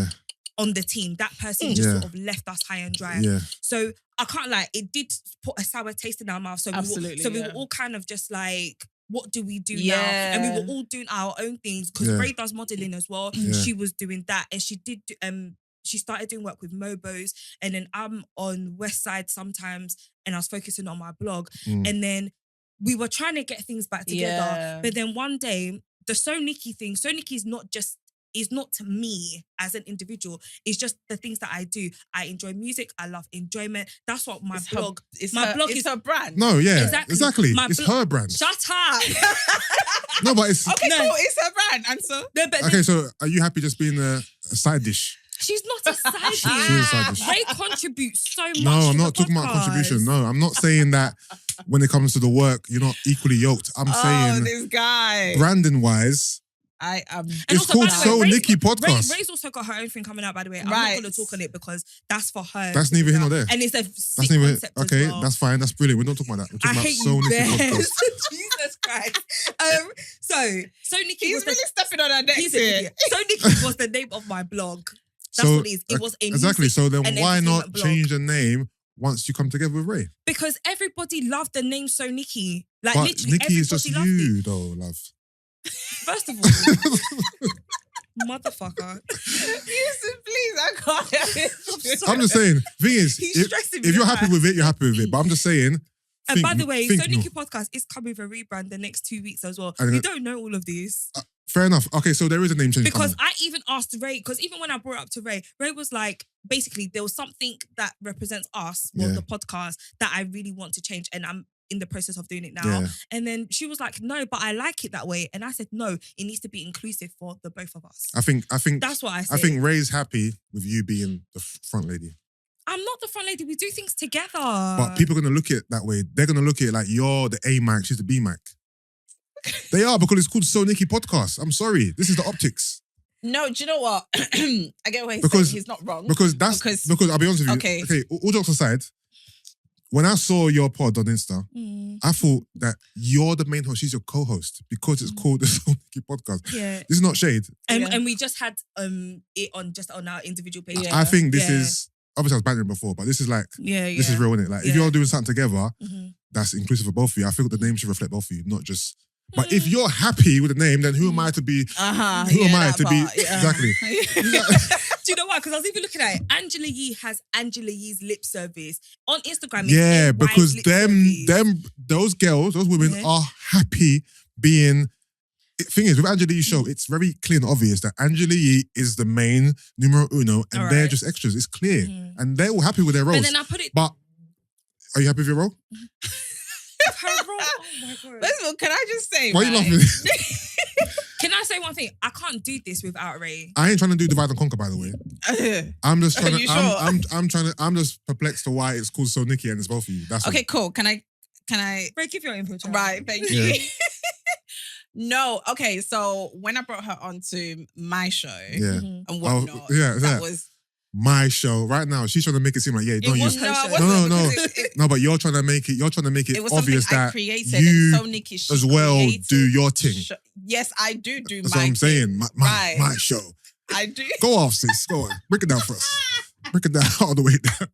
on the team. That person just sort of left us high and dry. Yeah. So I can't lie, it did put a sour taste in our mouth. So we were all kind of just like, what do we do now? And we were all doing our own things because Rae does modeling as well. Yeah. She was doing that, and she did. She started doing work with Mobos, and then I'm on West Side sometimes, and I was focusing on my blog, and then we were trying to get things back together. But then one day, the SoNicky thing. SoNicky is not to me as an individual. It's just the things that I do. I enjoy music. I love enjoyment. That's what my blog. My blog is her brand. No, yeah, exactly. It's her brand. Shut up. No, but it's okay. Cool. It's her brand. And so okay. So are you happy just being a side dish? She's not a side dish. She is a side dish. Rae contributes so much. No, I'm to not the talking about podcast. contribution. No, I'm not saying that when it comes to the work, you're not equally yoked. I'm saying this guy. branding wise. I am. It's called SoNicky Podcast. Ray's also got her own thing coming out, by the way. I'm not going to talk on it because that's for her. That's neither here nor there. And it's a sick concept as well. That's fine. That's brilliant. We're not talking about that. We're talking about SoNicky Podcast. Jesus Christ. So SoNicky He's really stepping on her neck here. SoNicky was the name of my blog. That's what it is. It was a exactly. So then why not blog. change the name once you come together with Rae? Because everybody loved the name SoNicky. Like but literally, Nicky is just you, though, love. First of all, motherfucker. Yusuff, please, I can't. I'm just saying. Thing is, He's stressing me if you're out. happy with it, you're happy with it. But I'm just saying. And by the way, SoNicky Podcast is coming with a rebrand the next 2 weeks as well. You don't know all of this. Fair enough. Okay, so there is a name change because coming. I even asked Rae, because even when I brought it up to Rae was like, basically, there was something that represents us, the podcast, that I really want to change. And I'm in the process of doing it now. Yeah. And then she was like, no, but I like it that way. And I said, no, it needs to be inclusive for the both of us. I think that's what I said. I think Ray's happy with you being the front lady. I'm not the front lady. We do things together. But people are going to look at it that way. They're going to look at it like you're the A mic, she's the B mic. They are, because it's called SoNicky Podcast. I'm sorry. This is the optics. No, do you know what? I get what he's saying. He's not wrong. Because I'll be honest with you. Okay, all jokes aside, when I saw your pod on Insta, I thought that you're the main host, she's your co-host, because it's called the SoNicky Podcast. Yeah. This is not shade. And we just had it on our individual page. I think this is, obviously I was bantering before, but this is like, this is real, innit? Like, if you're doing something together, that's inclusive of both of you, I feel the name should reflect both of you, not just But if you're happy with the name, then who am I to be? Who am I to be? Exactly. Do you know why? Because I was even looking at it. Angela Yee has Angela Yee's lip service on Instagram. Yeah, because those girls, those women are happy being. Thing is, with Angela Yee's show, it's very clear and obvious that Angela Yee is the main numero uno, and they're just extras. It's clear, and they're all happy with their roles. But then I put it. But are you happy with your role? Her role. Oh my god. Listen, can I just say? Why are you laughing? Can I say one thing? I can't do this without Rae. I ain't trying to do divide and conquer, by the way. I'm just trying Are to. you sure? I'm just perplexed to why it's called SoNicky and it's both of you. That's okay. all. Cool. Can I? Rae, give your input. Child. Right. Thank you. No. Okay. So when I brought her onto my show and whatnot, that was my show. Right now, she's trying to make it seem like don't use. No, but you're trying to make it it was obvious that I created you SoNicky as well do your thing. Yes, I do. That's what I'm saying. My show. I do. Go off, sis. Go on. Break it down for us. Break it down all the way down.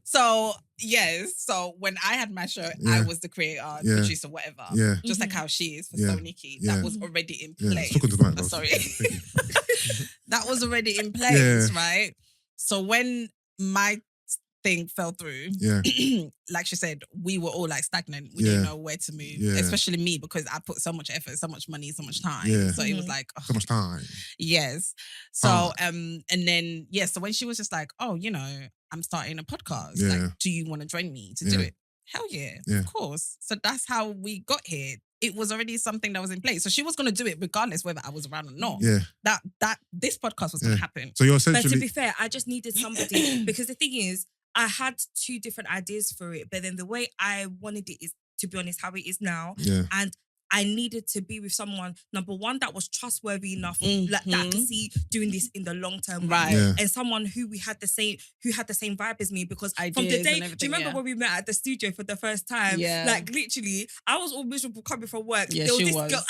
So, yes. So, when I had my show, I was the creator, producer, whatever. Yeah. Just like how she is for SoNicky. That was already in place. Sorry. That was already in place, right? So, when my thing fell through, like she said, we were all like stagnant. We didn't know where to move, especially me, because I put so much effort, so much money, so much time. So it was like so much time. Yes. So and then so when she was just like, oh, I'm starting a podcast. Like, do you want to join me to do it? Hell yeah, of course. So that's how we got here. It was already something that was in place. So she was going to do it regardless whether I was around or not. Yeah. That this podcast was going to happen. So you're essentially. But to be fair, I just needed somebody because the thing is, I had 2 different ideas for it, but then the way I wanted it is, to be honest, how it is now. Yeah. And I needed to be with someone, number one, that was trustworthy enough that I could see doing this in the long term. Right. Yeah. And someone who had the same vibe as me, because from the day, do you remember when we met at the studio for the first time? Yeah. Like literally, I was all miserable coming from work. Yeah, she was. Girl,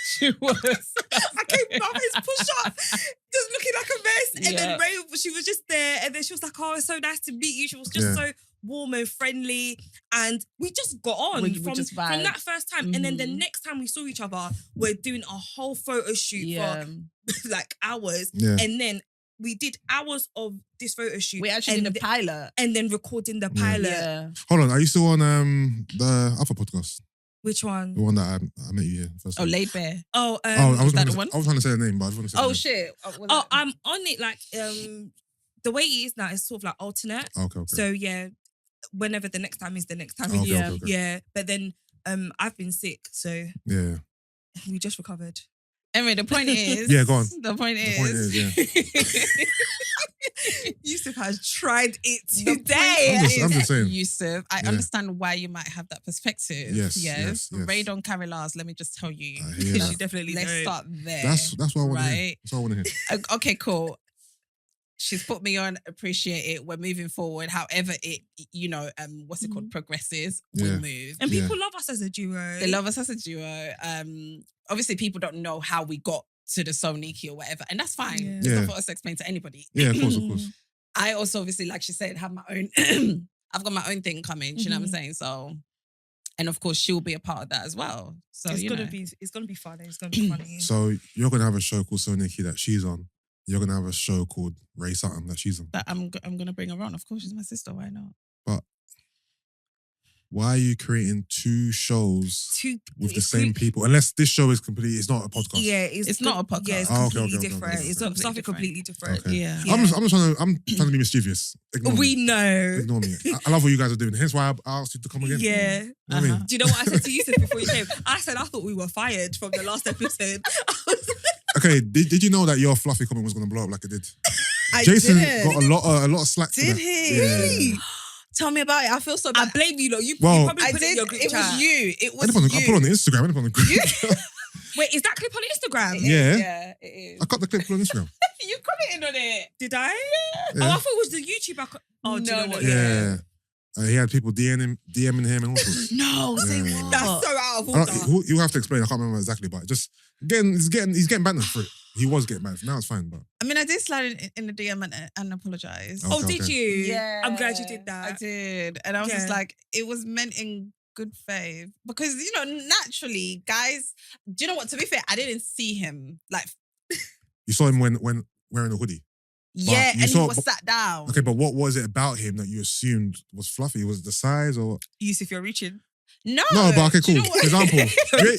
she was. I came my face push up, just looking like a mess. And then Rae, she was just there, and then she was like, "Oh, it's so nice to meet you." She was just so warm and friendly, and we just got on from that first time. And then the next time we saw each other, we're doing a whole photo shoot for like hours, and then we did hours of this photo shoot. We actually did a pilot, and then recording the pilot. Yeah. Hold on, are you still on the other podcast? Which one? The one that I met you here first. Oh, Laid Bear. Oh, I was trying to say the name, but I just want to say. Oh shit! I'm on it. Like the way it is now is sort of like alternate. Okay. So whenever the next time is the next time. Okay. Yeah. But then I've been sick, so we just recovered. Anyway, the point is. Yeah, go on. The point is. Yusuff has tried it today. I'm just saying. Yusuff, I understand why you might have that perspective. Yes. Rae don't carry last, let me just tell you. She definitely Let's start there. That's what I want to hear. That's what I want to hear. Okay, cool. She's put me on, appreciate it. We're moving forward. However it, what's it called, progresses, we move. And people love us as a duo. They love us as a duo. Obviously, people don't know how we got to the SoNicky or whatever, and that's fine. It's not for us to explain to anybody. Yeah, of course. I also, obviously, like she said, have my own. I've got my own thing coming. You know what I'm saying? So, and of course, she'll be a part of that as well. So it's gonna be fun. It's gonna be funny. So you're gonna have a show called SoNicky that she's on. You're gonna have a show called Rae something that she's on. That I'm gonna bring her on. Of course, she's my sister. Why not? But why are you creating 2 shows with the same people? Unless this show is it's not a podcast. Yeah, it's not a podcast. Yeah, it's completely different. Okay. It's something completely different. Okay. Yeah. I'm trying to be mischievous. Ignore me. We know. Ignore me. I love what you guys are doing. Hence why I asked you to come again. Yeah. You know what I mean? Do you know what I said to Yusuff before you came? I said I thought we were fired from the last episode. Okay, did you know that your fluffy comment was going to blow up like it did? I Jason did. got a lot of slack. Did he? Yeah. Tell me about it. I feel so bad. I blame you, you Well, probably put it in your group chat. Was you. It was I put it on the Instagram. I didn't put it on the group chat. Wait, is that clip on Instagram? Yeah, it is. I cut the clip on Instagram. You commented on it. Did I? Yeah. Oh, I thought it was the YouTube. Oh, do you know what? Yeah. He had people DMing him and all sorts. No, say what? That's so out of order. You have to explain. I can't remember exactly, but just he's getting banned for it. He was getting banned. Now it's fine, but I mean, I did slide in the DM and apologize. Okay, did you? Yeah, I'm glad you did that. I did, and I was just like, it was meant in good faith because naturally, guys. Do you know what? To be fair, I didn't see him like. You saw him when wearing a hoodie. Yeah, you and saw- he was sat down. Okay, but what was it about him that you assumed was fluffy? Was it the size or what? Yusuff, you're reaching. No, No, but okay, do you cool. know what- Example,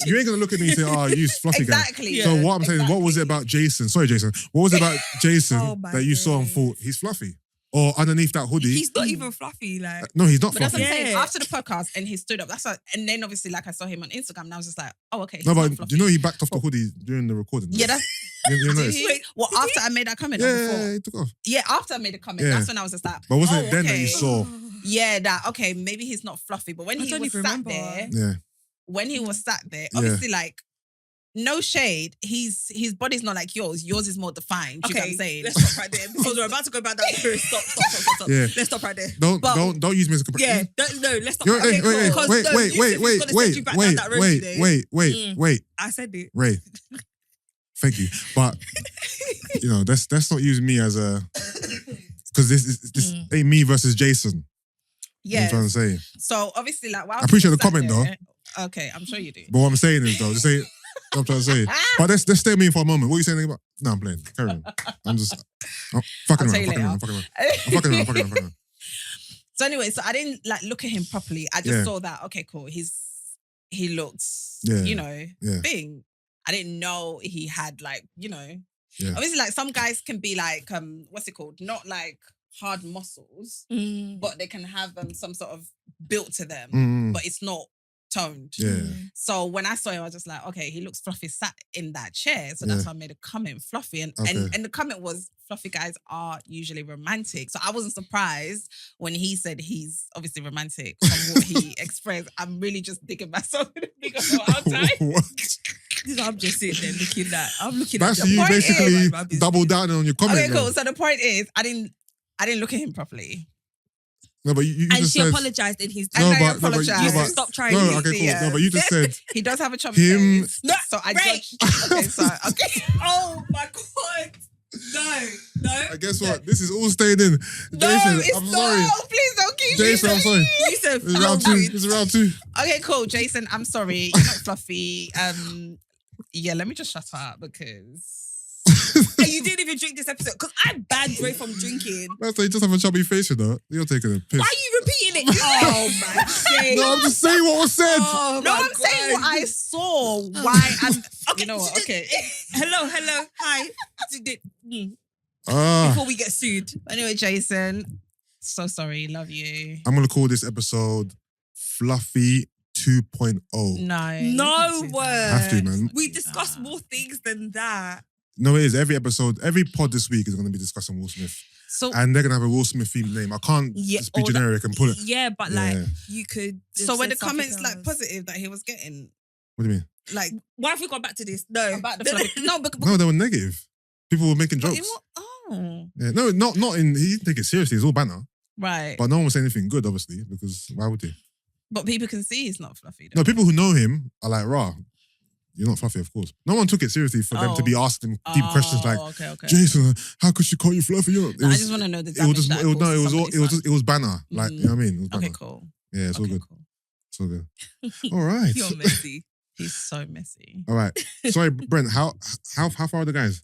you ain't gonna look at me and say, "Oh, you fluffy Exactly. guy." So what I'm saying is, what was it about Jason? Sorry, Jason. What was it about Jason Oh my that you saw and days. thought he's fluffy? Or underneath that hoodie? He's not even fluffy. Like, No, he's not But that's fluffy. what I'm saying. Yeah. After the podcast, and he stood up. That's what, and then obviously, like I saw him on Instagram, and I was just like, "Oh, okay." No, he's but not fluffy. do you know he backed off the hoodie during the recording? Yeah, that's. you Did noticed? he? Wait, Well, did after I made that comment, or Yeah, before? he took off. Yeah, after I made a comment, Yeah. that's when I was just like, But wasn't oh, it then that okay. you saw? Yeah, that okay, maybe he's not fluffy, but when I he don't was even sat remember. there, Yeah, when he was sat there, Yeah. obviously like. No shade. His body's not like yours. Yours is more defined. Do you know what I'm saying? let's stop right there because we're about to go back down the road. Stop. Yeah. Let's stop right there. don't But- use me as a comparison. Yeah, no, let's stop. You're, Okay, hey, cool. wait, Because, wait, no, wait, Yusuff wait, is wait, gonna wait, send you back down wait, that road wait, today. wait, wait. I said it. Ray. Thank you. But let's not use me as a because this ain't me versus Jason. You know Yeah. what I'm trying to say. So obviously, like, while I appreciate he the was comment, sat there- Okay, I'm sure you do. But what I'm saying is though, just say what I'm trying to say. But let's stay with me for a moment. What are you saying about? No, I'm playing. Carry on. I'm fucking I'll around. tell you I'm fucking around. So anyway, so I didn't like look at him properly. I just Yeah. saw that, okay, cool. He looked, Yeah. Yeah. thing. I didn't know he had like, Yeah. obviously like some guys can be like, what's it called? Not like hard muscles, but they can have some sort of built to them, Mm, but it's not toned. yeah. So when I saw him, I was just like, okay, he looks fluffy sat in that chair. So that's Yeah. why I made a comment, fluffy. And, Okay. and the comment was, fluffy guys are usually romantic. So I wasn't surprised when he said he's obviously romantic from what he expressed. I'm really just digging myself in the big of the outside. What? I'm just sitting there looking at. I'm looking That's at. you point basically is- My business. double down on your comment. Okay, though. cool. So the point is, I didn't look at him properly. No, but you And just she said. apologized in his. And No, I but apologise. no, but Stop trying. no, to okay, cool. Yeah. No, but you just said He does have a chubby Him- face. No, So I Ray. judged. Okay, so okay. Oh my god! No. I guess what? This is all staying in. No, Jason, it's I'm not. sorry. Please don't keep Jason, I'm sorry. You said This is round two. This is round two. Okay, cool. Jason, I'm sorry. You're not fluffy. Yeah, let me just shut up because And you didn't even drink this episode because I banned Ray from drinking. That's like you just have a chubby face, you know. You're taking a piss. Why are you repeating it? Oh my days. No, I'm just saying what was said. Oh no, my I'm saying what God. I saw. Why I'm Okay, you know what? Okay. Hello, hi. Ah, Before we get sued. Anyway, Jason, so sorry. Love you. I'm gonna call this episode Fluffy 2.0. No. No don't do word. that. Have to, man. We discussed more things than that. No, it is. Every episode, every pod this week is gonna be discussing Will Smith, So and they're gonna have a Will Smith themed name. I can't Yeah, just be or that- generic and pull it. Yeah, but like Yeah. you could. so were the said something comments like else. positive that he was getting? What do you mean? Like Why have we gone back to this? No. about the fluffy? No, but No, they were negative. People were making but jokes. oh. Yeah, no, not in. He didn't take it seriously. It's all banner, Right. but no one was saying anything good, obviously, because why would they? But people can see he's not fluffy though. No, people who know him are like, "Rah, you're not fluffy, of course." No one took it seriously for them to Oh. be asking deep questions like, okay. "Jason, how could she call you fluffy?" You know, No, I just want to know the it damage was just, that it was, no, it caused was all, somebody's it was son. just, it was banner, like you know what I mean. It was banner. Okay, cool. Yeah, it's all Okay, good. cool. It's all good. All right, You're messy. He's so messy. all right. Sorry, Brent. How far are the guys?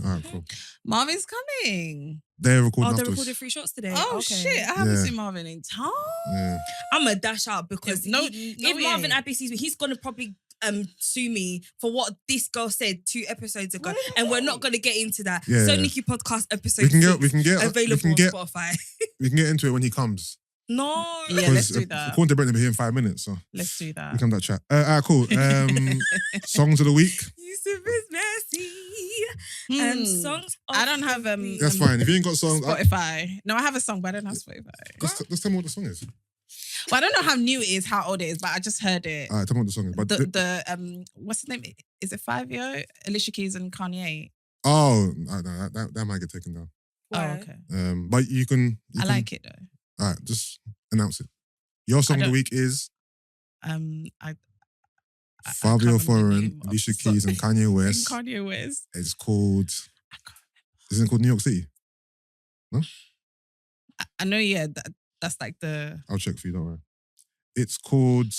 All right, cool. Marvin's coming. They're recording Oh, they're afterwards. recording 3 shots today. Oh Okay. shit! I haven't Yeah. seen Marvin in time. Yeah. I'm a dash out because No, if no, he Marvin ain't. Abbey sees me, he's gonna probably sue me for what this girl said 2 episodes ago, and we're not gonna get into that. Yeah. SoNicky Podcast episode We can 6 get, we can get, available we can on get, Spotify. we can get into it when he comes. No. Yeah, let's do Because that. according to Brent, he'll be here in 5 minutes, so Let's do we that. come that chat. All right, cool. Songs of the week. Yusuff is messy. Songs. I don't have That's fine. If you ain't got songs, Spotify. No, I have a song, but I don't have Spotify. just tell me what the song is. Well, I don't know how new it is, how old it is, but I just heard it. All right, tell me what the song is. But The what's his name? Is it Fivio? Alicia Keys and Kanye. oh, no, that might get taken down. Why? Oh, okay. But you can. I like it though. All right, just announce it. Your song of the don't- week is I Fabio can't remember the Foreign, name of Alicia the song. Keys, and Kanye West. Kanye West. It's called. I can't Isn't it called New York City? No. I know, yeah, that's like the... I'll check for you, don't worry. It's called